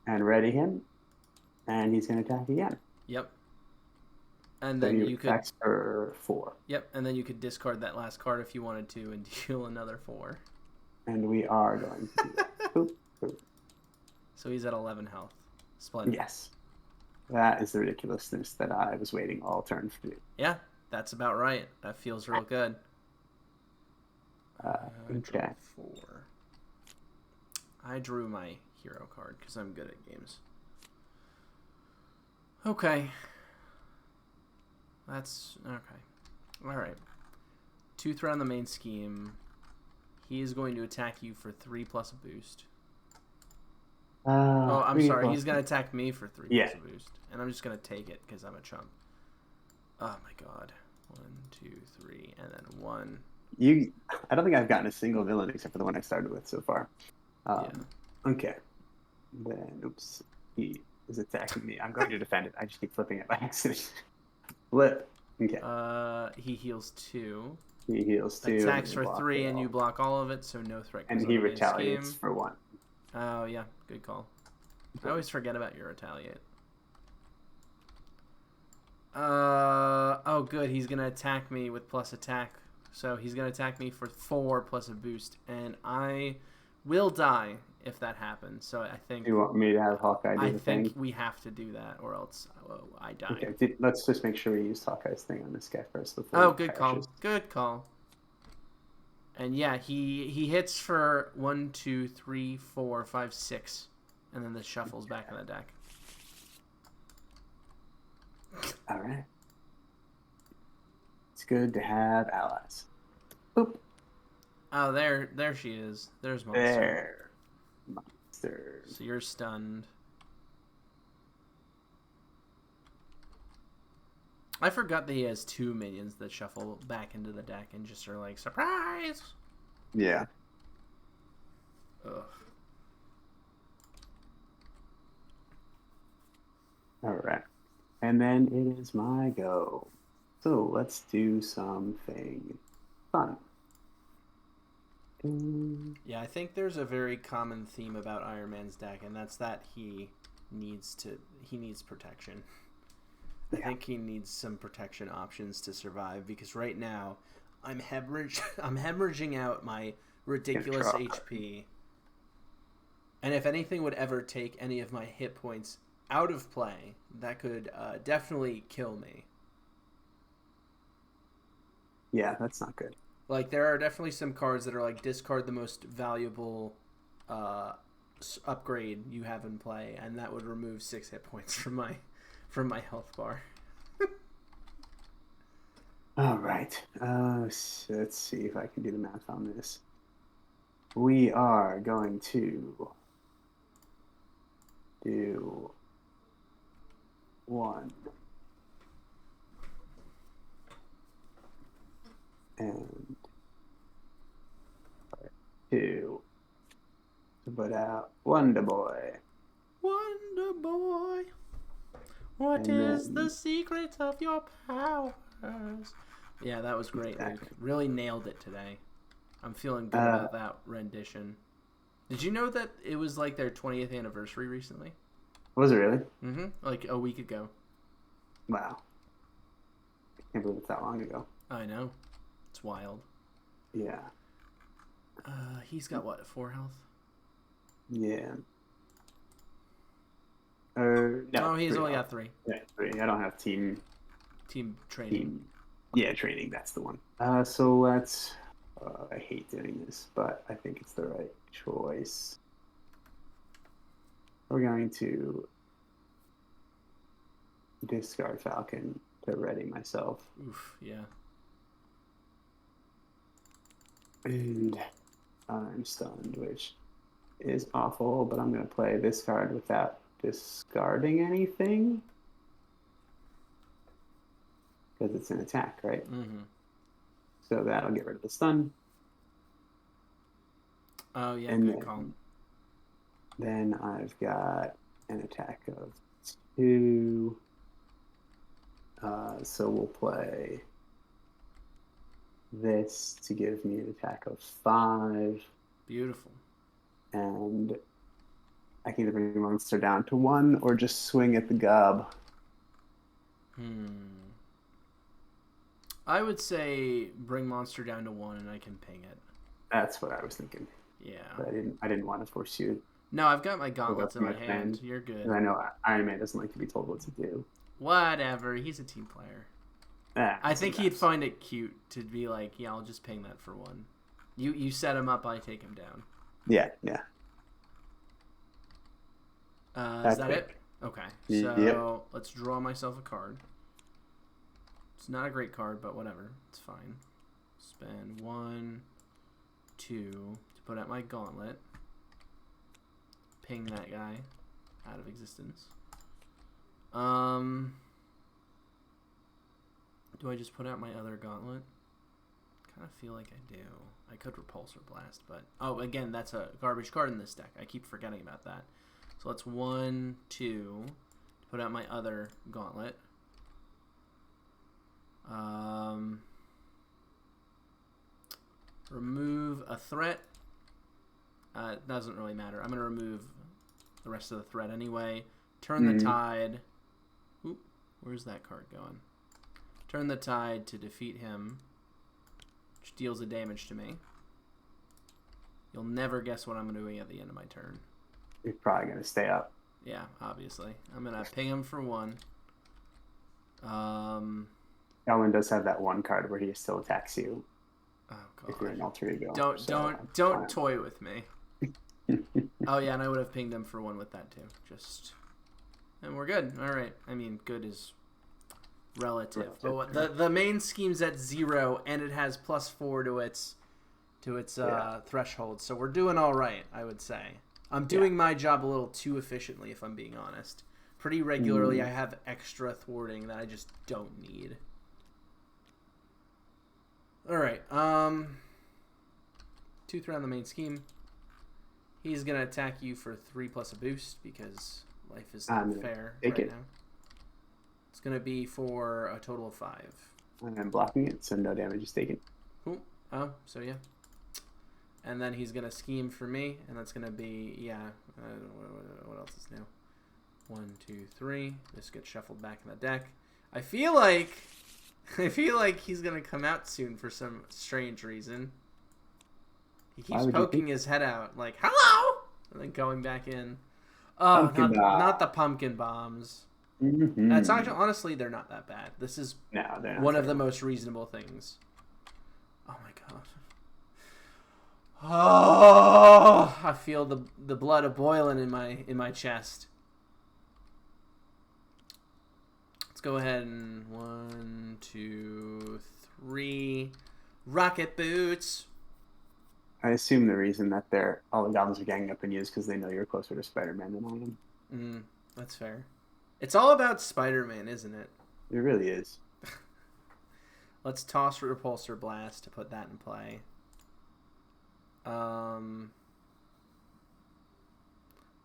And ready him. And he's going to attack again. Yep. And So then he you could attacks for 4. Yep, and then you could discard that last card if you wanted to and deal another 4. And we are going to do that. Boop, boop. So he's at 11 health. Splendid. Yes. That is the ridiculousness that I was waiting all turn to do. Yeah, that's about right. That feels real good. Okay. 4. I drew my hero card because I'm good at games. Okay. That's okay. All right. 2 threat on the main scheme. He is going to attack you for 3 plus a boost. Oh, I'm sorry. He's going to attack me for 3 plus a boost. And I'm just going to take it because I'm a chump. Oh, my God. 1, 2, 3, and then 1. I don't think I've gotten a single villain except for the one I started with so far. Yeah. Okay. Then, oops. He is attacking me. I'm going to defend it. I just keep flipping it by accident. Flip. Okay. He heals 2. He heals 2. Attacks for 3, and you block all of it, so no threat goes and he retaliates for 1. Oh, yeah. Good call. I always forget about your retaliate. Oh, good. He's going to attack me with plus attack. So he's going to attack me for 4 plus a boost. And I will die if that happens. So I think Do you want me to have Hawkeye do the thing? we have to do that, or else I die. Okay, let's just make sure we use Hawkeye's thing on this guy first before Oh, he good crashes. call. Good call. And yeah, he hits for 1, 2, 3, 4, 5, 6, and then the shuffle's back in the deck. All right. It's good to have allies. Boop. Oh, there she is. There's Monster. There. Monster. So you're stunned. I forgot that he has 2 minions that shuffle back into the deck and just are like, surprise! Yeah. Ugh. All right. And then it is my go. So let's do something fun. Yeah, I think there's a very common theme about Iron Man's deck, and that's that he needs protection. I think he needs some protection options to survive, because right now I'm hemorrhaging out my ridiculous HP. And if anything would ever take any of my hit points out of play, that could definitely kill me. Yeah, that's not good. Like, there are definitely some cards that are like, discard the most valuable upgrade you have in play, and that would remove 6 hit points from my health bar. All right. Let's see if I can do the math on this. We are going to do 1 and 2 to put out Wonder Boy. Wonder Boy, what is the secret of your powers? Yeah, that was great, Exactly. Luke. Really nailed it today. I'm feeling good about that rendition. Did you know that it was like their 20th anniversary recently? Was it really? Mm-hmm. Like a week ago. Wow. I can't believe it's that long ago. I know. It's wild. Yeah. He's got what, 4 health? Yeah. No. Oh, he's only got 3. Yeah, 3. I don't have team Training. Yeah, training. That's the one. So let's. I hate doing this, but I think it's the right choice. We're going to discard Falcon to ready myself. Oof, yeah. And I'm stunned, which is awful, but I'm going to play this card without discarding anything. Because it's an attack, right? Mm-hmm. So that'll get rid of the stun. Oh, yeah, and good call. Then I've got an attack of 2. So we'll play this to give me an attack of 5. Beautiful. And I can either bring the monster down to 1 or just swing at the gob. I would say bring monster down to 1 and I can ping it. That's what I was thinking. Yeah. But I didn't want to force you. No, I've got my gauntlets in my hand. You're good. I know Iron Man doesn't like to be told what to do. Whatever. He's a team player. I think he'd find it cute to be like, yeah, I'll just ping that for 1. You set him up, I take him down. Yeah. Is that it? Okay. So let's draw myself a card. It's not a great card, but whatever. It's fine. Spend 1, 2 to put out my gauntlet. Ping that guy out of existence. Do I just put out my other gauntlet? Kind of feel like I do. I could Repulsor Blast, but... Oh, again, that's a garbage card in this deck. I keep forgetting about that. So let's 1, 2 to put out my other gauntlet. Remove a threat. It doesn't really matter. I'm going to remove the rest of the threat anyway. Turn the tide. Oop, where's that card going? Turn the tide to defeat him, which deals a damage to me. You'll never guess what I'm doing at the end of my turn. You're probably gonna stay up. Yeah, obviously. I'm gonna ping him for 1. Elwin does have that one card where he still attacks you. Oh if you're an god. alter ego. Don't toy with me. Oh yeah, and I would have pinged him for 1 with that too. And we're good. All right. I mean, good is relative. But the main scheme's at 0, and it has +4 to its threshold. So we're doing all right, I would say. I'm doing my job a little too efficiently, if I'm being honest. Pretty regularly, I have extra thwarting that I just don't need. All right. 2-3 on the main scheme. He's gonna attack you for 3 plus a boost because life is not fair right now. It's gonna be for a total of 5. And I'm blocking it, so no damage is taken. Cool. Oh, so yeah. And then he's gonna scheme for me, and that's gonna be what else is new? 1, 2, 3. This gets shuffled back in the deck. I feel like he's gonna come out soon for some strange reason. He keeps poking his head out like "Hello," and then going back in. Oh, not the pumpkin bombs. That's actually, honestly, they're not that bad. This is one of the most reasonable things. Oh my god. Oh, I feel the blood a boiling in my chest. Let's go ahead and 1, 2, 3. Rocket boots. I assume the reason that all the goblins are ganging up on you is because they know you're closer to Spider-Man than I am. That's fair. It's all about Spider-Man, isn't it? It really is. Let's toss Repulsor Blast to put that in play.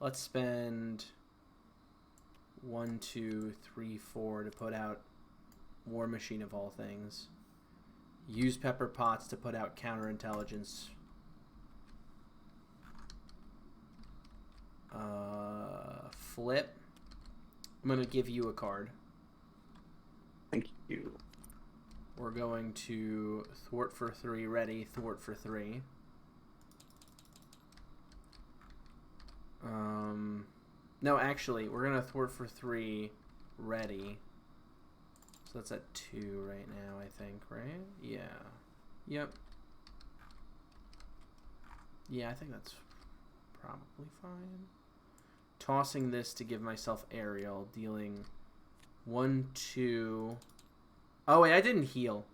Let's spend 1, 2, 3, 4 to put out War Machine of all things. Use Pepper Potts to put out Counterintelligence. Flip. I'm going to give you a card. Thank you. We're going to Thwart for 3, ready, Thwart for 3. No, actually, we're going to Thwart for 3, ready. So that's at 2 right now, I think, right? Yeah. Yep. Yeah, I think that's probably fine. Tossing this to give myself aerial, dealing 1, 2. Oh, wait, I didn't heal.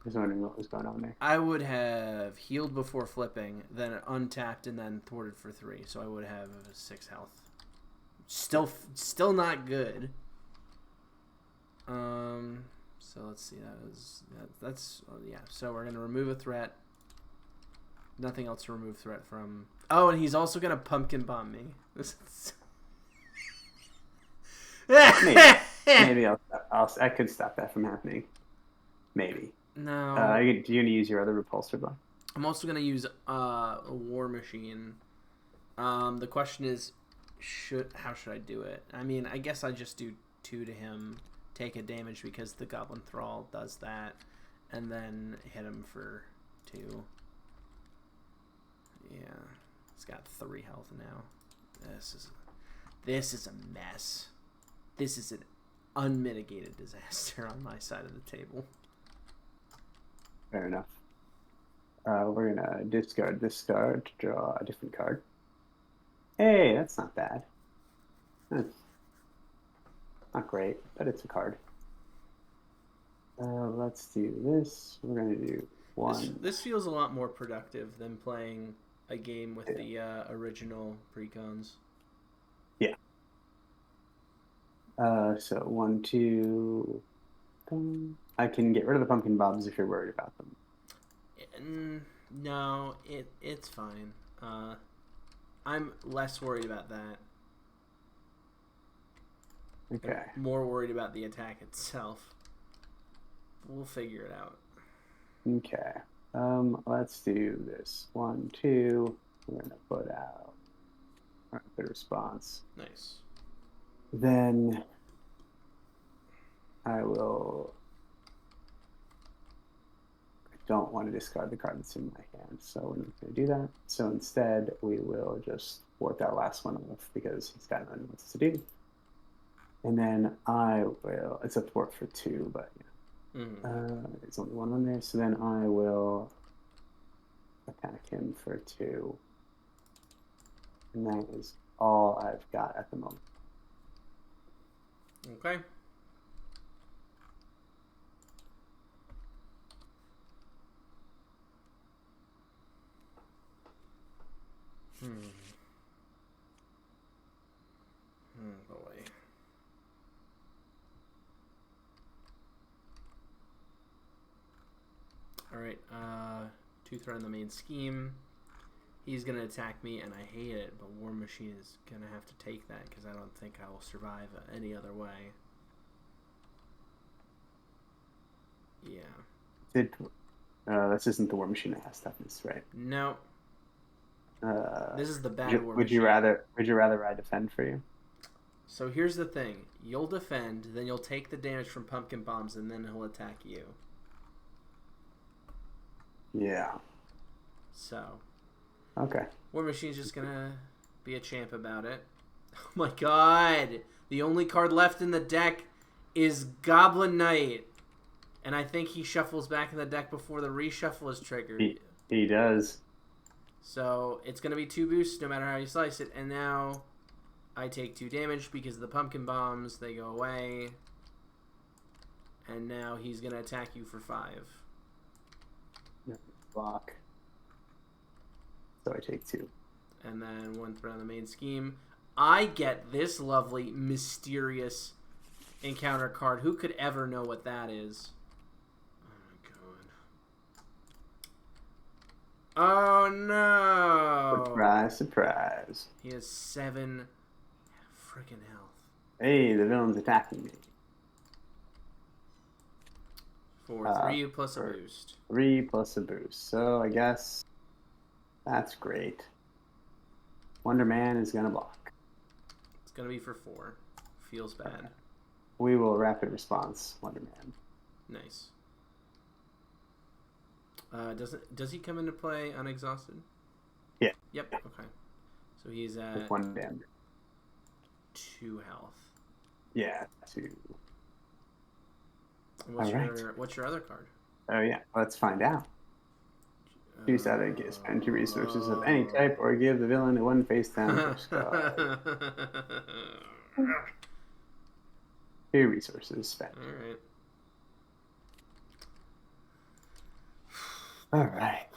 I was wondering what was going on there. I would have healed before flipping, then untapped, and then thwarted for 3. So I would have 6 health. Still not good. So let's see. That's yeah. So we're gonna remove a threat. Nothing else to remove threat from. Oh, and he's also gonna pumpkin bomb me. This is... Maybe I could stop that from happening. Maybe. No. Do you gonna use your other repulsor bomb? I'm also gonna use a War Machine. The question is, how should I do it? I mean, I guess I just do 2 to him, take a damage because the Goblin Thrall does that, and then hit him for 2. Yeah, he's got 3 health now. This is a mess. This is an unmitigated disaster on my side of the table. Fair enough. We're gonna discard this card to draw a different card. Hey, that's not bad. That's not great, but it's a card. Let's do this. We're gonna do 1. This feels a lot more productive than playing a game with the original Precons. Yeah. So 1, 2. I can get rid of the pumpkin bombs if you're worried about them. No, it's fine. I'm less worried about that. Okay. I'm more worried about the attack itself. We'll figure it out. Okay. Let's do this. 1, 2. We're gonna put out rapid response. Nice. Then I will don't want to discard the card that's in my hand, so we're not going to do that. So instead, we will just thwart that last one off because he's got nothing else to do. And then I will. It's a thwart for 2, but there's only one there. So then I will attack him for 2, and that is all I've got at the moment. Okay. Boy. Alright, 2 threat on the main scheme. He's going to attack me, and I hate it, but War Machine is going to have to take that because I don't think I will survive any other way. Yeah. This isn't the War Machine that has toughness, right? No. This is the bad War Machine. Would you rather I defend for you? So here's the thing. You'll defend, then you'll take the damage from pumpkin bombs, and then he'll attack you. Yeah. So. Okay. War Machine's just gonna be a champ about it. Oh my god! The only card left in the deck is Goblin Knight. And I think he shuffles back in the deck before the reshuffle is triggered. He does. So it's gonna be 2 boosts no matter how you slice it. And now I take 2 damage because of the pumpkin bombs. They go away. And now he's gonna attack you for 5. Block. So I take 2. And then 1 threat on the main scheme. I get this lovely, mysterious encounter card. Who could ever know what that is? Oh my god. Oh no! Surprise, surprise. He has 7 freaking health. Hey, the villain's attacking me. For 3 plus a boost. 3 plus a boost. So I guess that's great. Wonder Man is going to block. It's going to be for 4. Feels bad. We will rapid response Wonder Man. Nice. Does he come into play unexhausted? Yeah. Yep. Okay. So he's at with 1 damage. 2 health. Yeah, 2. What's your other card? Oh yeah, let's find out. Choose how to spend 2 resources of any type, or give the villain a 1 face down first card. 2 resources spent. All right. All right.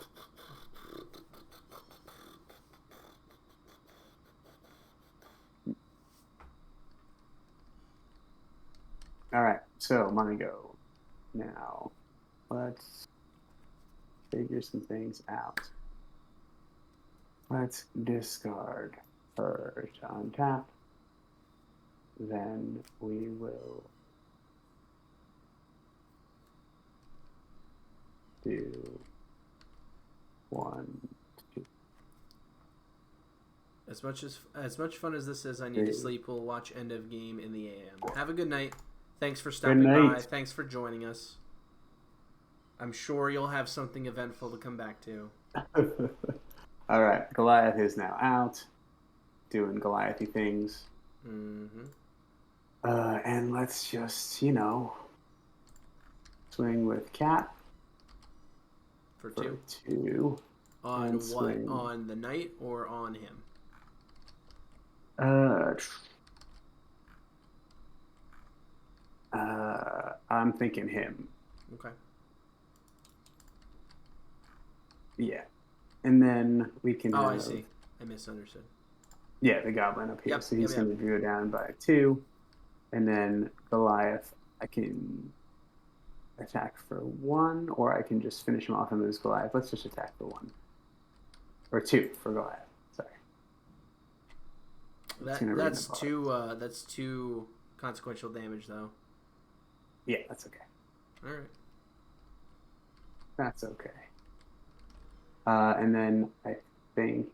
All right, so my go. Now, let's figure some things out. Let's discard her to untap. Then we will do 1, 2. As much fun as this is, I need to sleep. We'll watch end of game in the AM. Have a good night. Thanks for stopping by. Thanks for joining us. I'm sure you'll have something eventful to come back to. All right, Goliath is now out, doing Goliathy things. Mm-hmm. And let's just, swing with Cat. For 2. 2. On what? Swing. On the knight or on him? I'm thinking him. Okay. Yeah. And then we can... Oh, I see. I misunderstood. Yeah, the goblin up here. Yep, so he's going to go down by 2. And then Goliath, I can attack for 1, or I can just finish him off and lose Goliath. Let's just attack for 1. Or 2 for Goliath. Sorry. That's 2 consequential damage, though. Yeah, that's okay. All right. That's okay. And then I think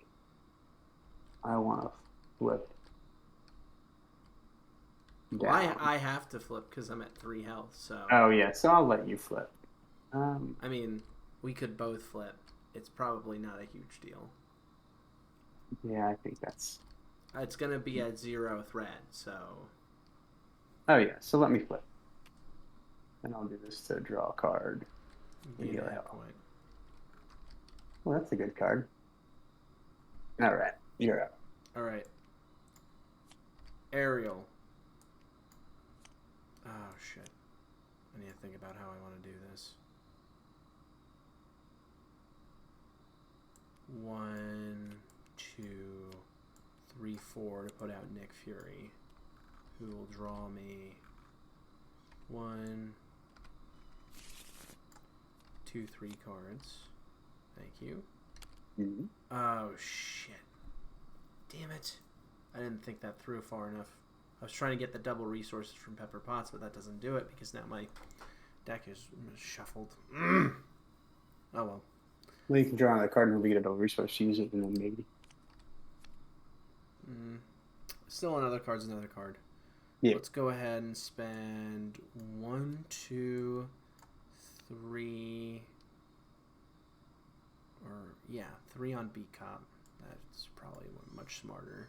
I want to flip down. Well, I have to flip because I'm at 3 health. So. Oh yeah, so I'll let you flip. I mean, We could both flip. It's probably not a huge deal. Yeah, I think that's... It's going to be at 0 threat, so... Oh, yeah. So let me flip. And I'll do this to draw a card. Gain a hit point. Well, that's a good card. All right. You're up. All right. Aerial. Oh, shit. I need to think about how I want to do this. 1, 2, 3, 4 to put out Nick Fury, who will draw me 1, 2, 3 cards. Thank you. Mm-hmm. Oh, shit. Damn it. I didn't think that through far enough. I was trying to get the double resources from Pepper Potts, but that doesn't do it because now my deck is shuffled. Oh, well. Well, you can draw another card and we get a double resource to use it, and then maybe. Still another card's another card. Yeah. Let's go ahead and spend 1, 2, 3... Or, yeah, 3 on B Cop. That's probably much smarter.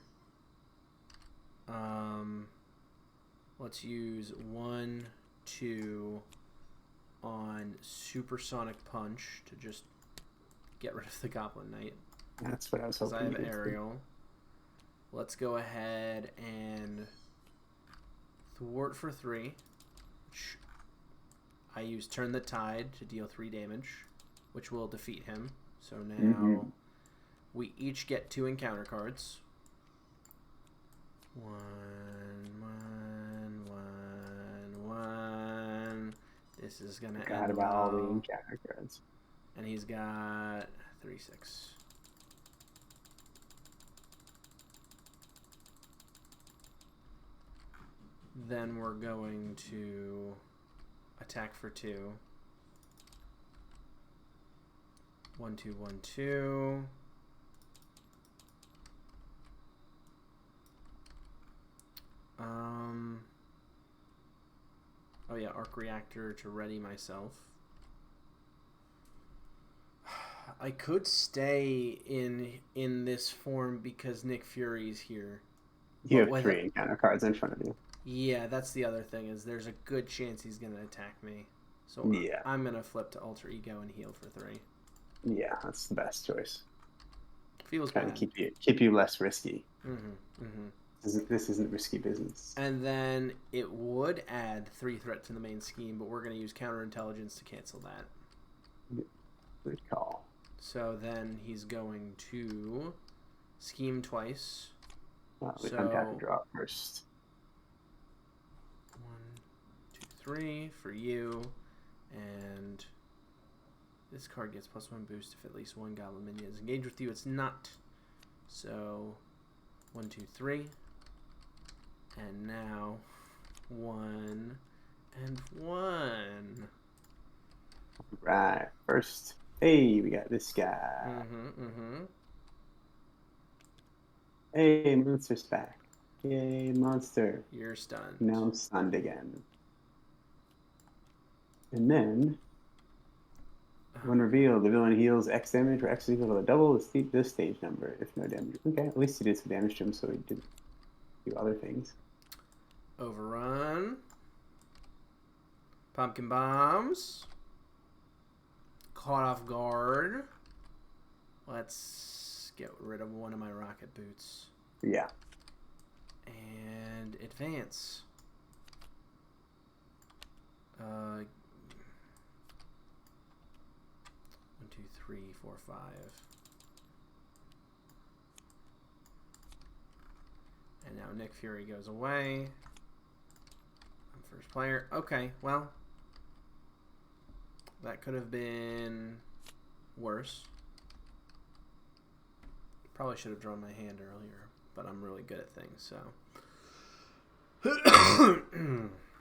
Let's use 1, 2 on Supersonic Punch to just get rid of the Goblin Knight. That's what I was hoping. Because I have Aerial. Let's go ahead and Thwart for 3. I use Turn the Tide to deal 3 damage, which will defeat him. So now we each get 2 encounter cards. 1, 1, 1, 1. This is gonna Forgot about all the encounter cards. And he's got 3, 6. Then we're going to attack for 2. 1, 2, 1, 2. Oh yeah, Arc Reactor to ready myself. I could stay in this form because Nick Fury's here. You have 3 encounter cards in front of you. Yeah, that's the other thing, is there's a good chance he's going to attack me. So yeah. I'm going to flip to Alter Ego and heal for 3. Yeah, that's the best choice. Feels kind bad. of keep you less risky. Mm-hmm, mm-hmm. This isn't risky business. And then it would add 3 threat to the main scheme, but we're going to use counterintelligence to cancel that. Good call. So then he's going to scheme twice. Well, we come down to draw first. 1, 2, 3 for you, and this card gets +1 boost if at least 1 goblin minion is engaged with you. It's not. So 1, 2, 3, and now 1 and 1. Right, first. Hey, we got this guy. Hey, monster's back. Yay, monster. You're stunned. Now I'm stunned again. And then, when revealed, the villain heals X damage, where X is equal to double this stage number, if no damage. Okay, at least he did some damage to him, so he did do other things. Overrun. Pumpkin bombs. Caught off guard. Let's get rid of one of my rocket boots. Yeah. And advance. 1, 2, 3, 4, 5. And now Nick Fury goes away. I'm first player. Okay, well, that could have been worse. Probably should have drawn my hand earlier, but I'm really good at things, so.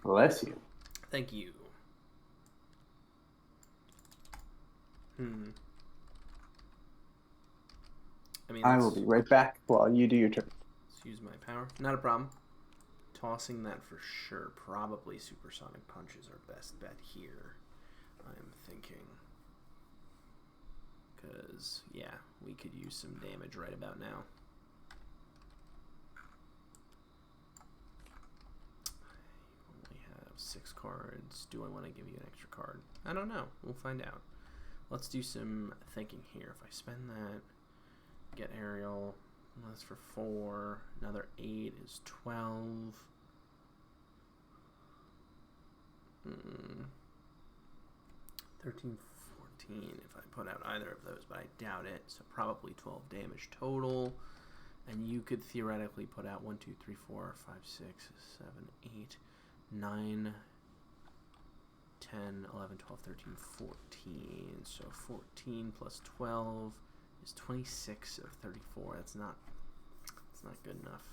Bless you. Thank you. I will be right back while you do your turn. Let's use my power. Not a problem. Tossing that for sure. Probably Supersonic Punch is our best bet here. I am thinking. Because, yeah, we could use some damage right about now. You only have 6 cards. Do I want to give you an extra card? I don't know. We'll find out. Let's do some thinking here. If I spend that, get Aerial. That's for 4. Another 8 is 12. 13, 14 if I put out either of those, but I doubt it. So probably 12 damage total. And you could theoretically put out 1, 2, 3, 4, 5, 6, 7, 8, 9, 10, 11, 12, 13, 14. So 14 plus 12 is 26 of 34. It's not good enough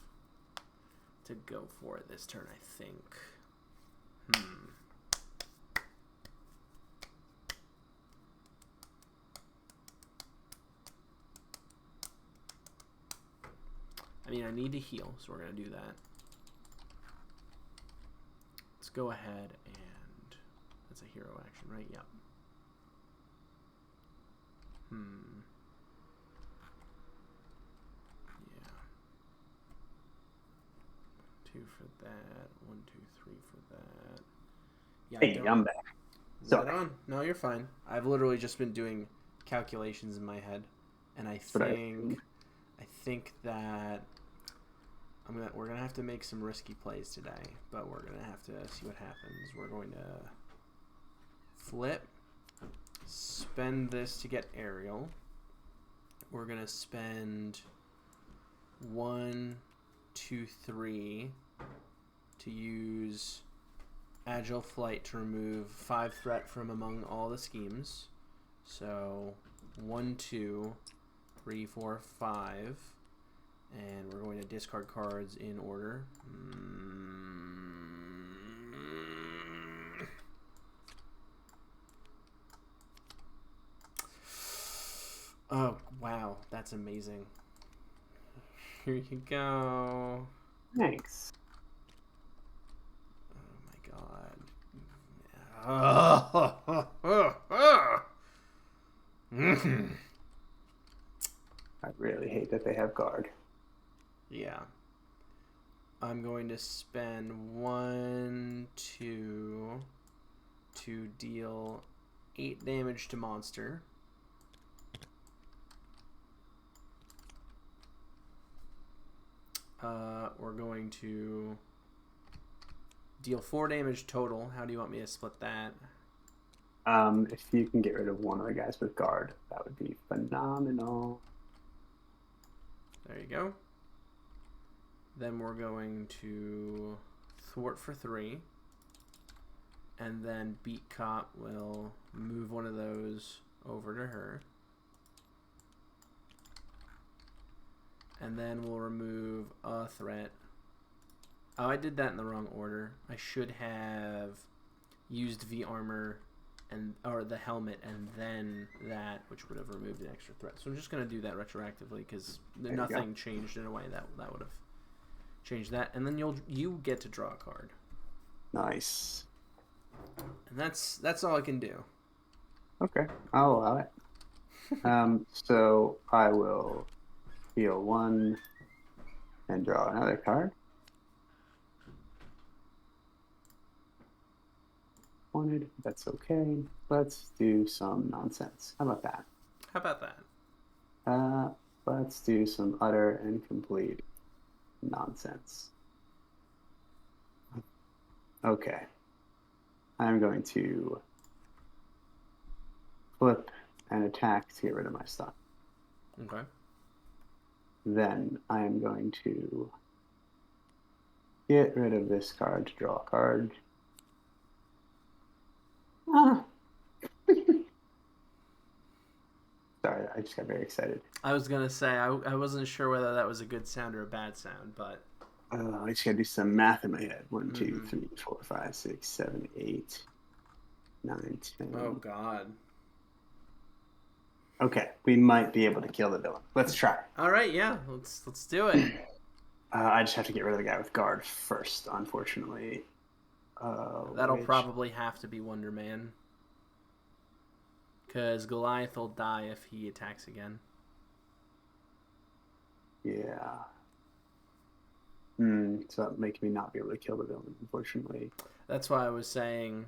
to go for it this turn, I think. I mean, I need to heal, so we're going to do that. Let's go ahead and... That's a hero action, right? Yep. Yeah. 2 for that. 1, 2, 3 for that. Yeah, hey, I'm back. Right on. No, you're fine. I've literally just been doing calculations in my head, and I think that we're gonna have to make some risky plays today, but we're gonna have to see what happens. We're going to flip, spend this to get Aerial. We're gonna spend 1, 2, 3 to use Agile Flight to remove 5 threat from among all the schemes. So 1, 2, 3, 4, 5. And we're going to discard cards in order. Oh, wow. That's amazing. Here you go. Thanks. Oh, my God. I really hate that they have guard. Yeah. I'm going to spend 1, 2 to deal 8 damage to monster. We're going to deal 4 damage total. How do you want me to split that? If you can get rid of one of the guys with guard, that would be phenomenal. There you go. Then we're going to thwart for 3. And then Beat Cop will move one of those over to her. And then we'll remove a threat. Oh, I did that in the wrong order. I should have used V-Armor or the helmet and then that, which would have removed an extra threat. So I'm just going to do that retroactively because nothing changed in a way that would have changed that. And then you get to draw a card. Nice. And that's all I can do. Okay, I'll allow it. So I will heal 1 and draw another card. Wanted, that's okay. Let's do some nonsense. How about that? How about that? Let's do some utter and complete nonsense. Okay. I'm going to flip and attack to get rid of my stun. Okay. Then I am going to get rid of this card to draw a card. Sorry, I just got very excited. I was going to say, I wasn't sure whether that was a good sound or a bad sound, but... I just got to do some math in my head. 1, 2, 3, 4, 5, 6, 7, 8, 9, 10. Oh, God. Okay, we might be able to kill the villain. Let's try. All right, yeah, let's do it. I just have to get rid of the guy with guard first, unfortunately. That'll probably have to be Wonder Man. Because Goliath will die if he attacks again. Yeah. So that makes me not be able to kill the villain, unfortunately. That's why I was saying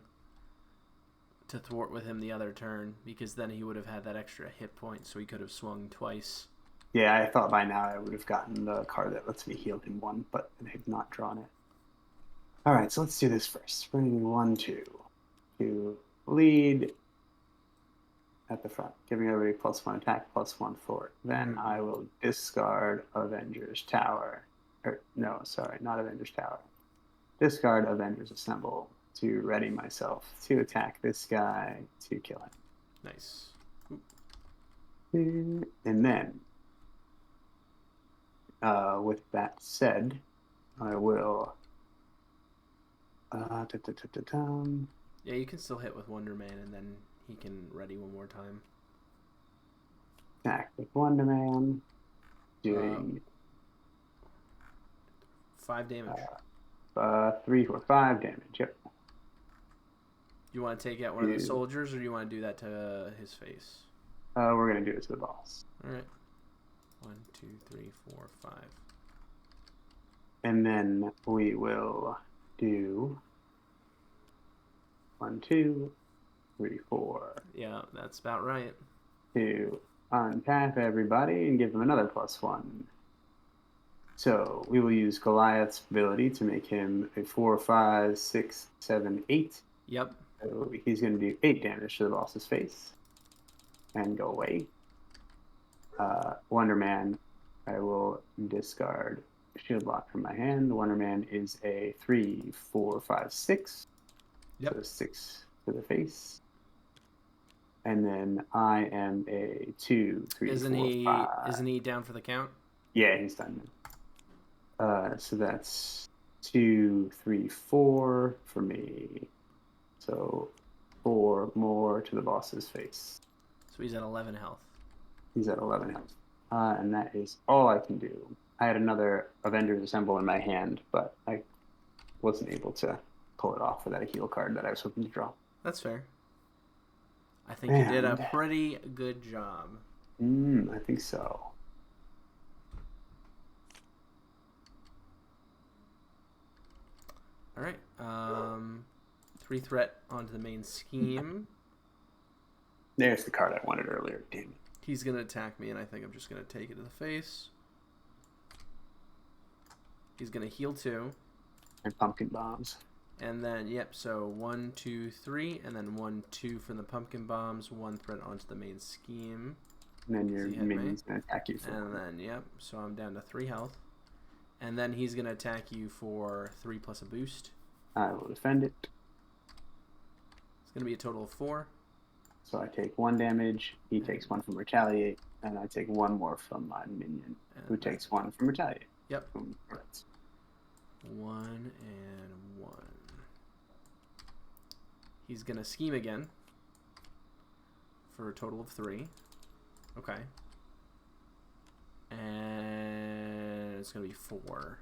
to thwart with him the other turn, because then he would have had that extra hit point, so he could have swung twice. Yeah, I thought by now I would have gotten the card that lets me heal him one, but I have not drawn it. All right, so let's do this first. We're going to do 1, 2 to lead at the front, giving everybody +1 attack, +1 forward. Then I will discard Avengers Tower. No, sorry, not Avengers Tower. Discard Avengers Assemble to ready myself to attack this guy to kill him. Nice. And then, with that said, I will. Yeah, you can still hit with Wonder Man, and then he can ready one more time. Attack with Wonder Man, doing 5 damage. 3 or 5 damage. Yep. You want to take out one of the soldiers, or do you want to do that to his face? We're gonna do it to the boss. All right. 1, 2, 3, 4, 5. And then we will do 1, 2, 3, 4. Yeah, that's about right. To untap everybody and give them another +1. So we will use Goliath's ability to make him a 4, 5, 6, 7, 8. Yep. So he's going to do 8 damage to the boss's face and go away. Wonder Man, I will discard Shield Block from my hand. Wonder Man is a 3, 4, 5, 6. Yep. So 6 to the face. And then I am a 2, 3, Isn't 4, he, 5. Isn't he down for the count? Yeah, he's done. So that's 2, 3, 4 for me. So 4 more to the boss's face. So he's at 11 health. He's at 11 health. And that is all I can do. I had another Avengers Assemble in my hand, but I wasn't able to pull it off without a heal card that I was hoping to draw. That's fair. I think you did a pretty good job. I think so. All right. 3 threat onto the main scheme. There's the card I wanted earlier. Damn it. He's going to attack me, and I think I'm just going to take it to the face. He's going to heal 2. And pumpkin bombs. And then, yep, so 1, 2, 3, and then 1, 2 from the pumpkin bombs, 1 threat onto the main scheme. And then your minion's going to attack you for And then, yep, so I'm down to 3 health. And then he's going to attack you for 3 plus a boost. I will defend it. It's going to be a total of 4. So I take 1 damage, he takes 1 from Retaliate, and I take 1 more from my minion, who takes 1 from Retaliate. Yep. 1 and 1. He's going to scheme again for a total of 3. Okay. And it's going to be 4.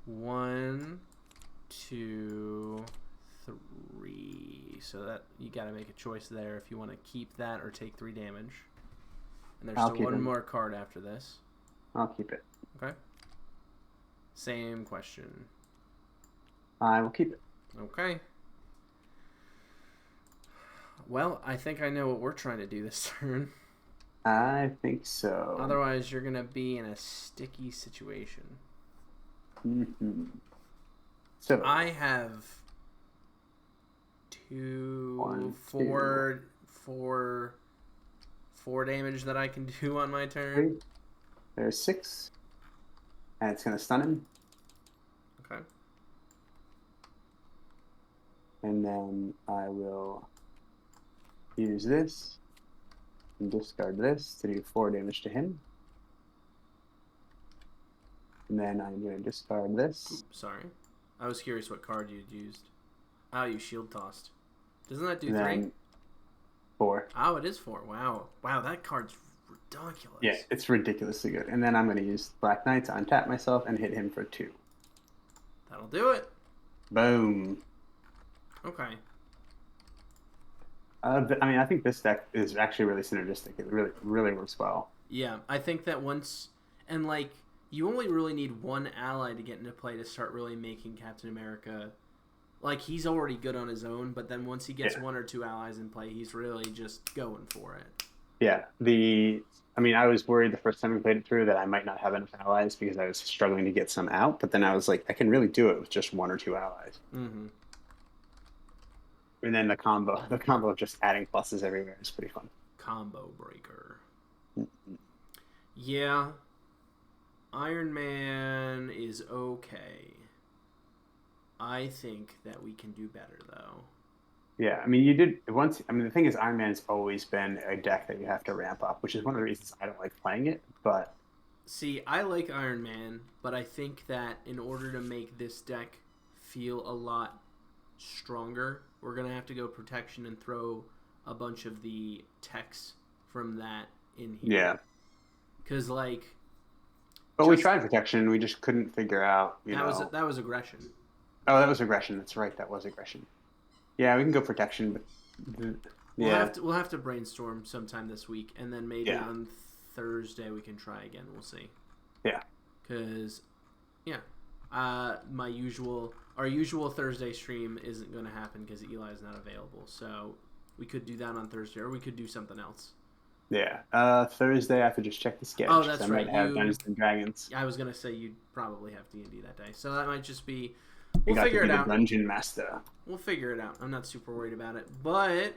1, 2, 3. So that you got to make a choice there if you want to keep that or take 3 damage. And there's still 1 more card after this. I'll keep it. Okay. Same question. I will keep it. Okay. Well, I think I know what we're trying to do this turn. I think so. Otherwise, you're going to be in a sticky situation. So I have 4 damage that I can do on my turn. There's 6. And it's going to stun him. Okay. And then I will use this and discard this to do 4 damage to him. And then I'm going to discard this. Oops, sorry. I was curious what card you'd used. Oh, you shield tossed. Doesn't that do 3? 4. Oh, it is 4. Wow. Wow, that card's ridiculous. Yeah, it's ridiculously good. And then I'm going to use Black Knight to untap myself and hit him for 2. That'll do it. Boom. Okay. I mean, I think this deck is actually really synergistic. It really works well. Yeah, I think that once and like you only really need one ally to get into play to start really making Captain America like he's already good on his own, but then once he gets Yeah. one or two allies in play, he's really just going for it. Yeah. I mean, I was worried the first time we played it through that I might not have enough allies because I was struggling to get some out. But then I was like, I can really do it with just one or two allies. Mm-hmm. And then the combo of just adding pluses everywhere is pretty fun. Combo breaker. Yeah, Iron Man is okay. I think that we can do better though. Yeah, I mean, you did once. I mean, the thing is, Iron Man's always been a deck that you have to ramp up, which is one of the reasons I don't like playing it. But See, I like Iron Man, but I think that in order to make this deck feel a lot stronger, we're going to have to go protection and throw a bunch of the techs from that in here. yeah, Because, like. but we tried protection, we just couldn't figure out. That was aggression. Oh, that was aggression. That's right, that was aggression. Yeah, we can go protection, but yeah, We'll have to brainstorm sometime this week, and then maybe on Thursday we can try again. We'll see. Yeah. Because, yeah, our usual Thursday stream isn't going to happen because Eli's not available. So we could do that on Thursday, or we could do something else. Yeah. Thursday, I have to just check the schedule. Oh, that's right. I might have Dungeons and Dragons. I was going to say you'd probably have D&D that day, so that might just be. We'll figure it out. Dungeon Master. We'll figure it out. I'm not super worried about it, but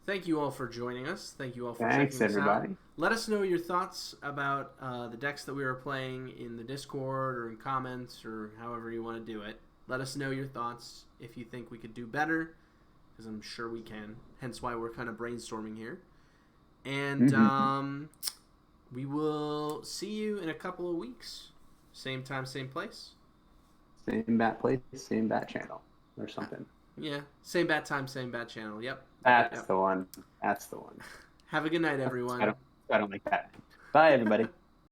thank you all for joining us. Thank you all for checking us out. Let us know your thoughts about the decks that we were playing in the Discord or in comments or however you want to do it. Let us know your thoughts if you think we could do better, because I'm sure we can. Hence why we're kind of brainstorming here. And we will see you in a couple of weeks. Same time, same place. Same bat place, same bat channel, or something. Yeah, same bat time, same bat channel. Yep. That's the one. That's the one. Have a good night, everyone. I don't like that. Bye, everybody.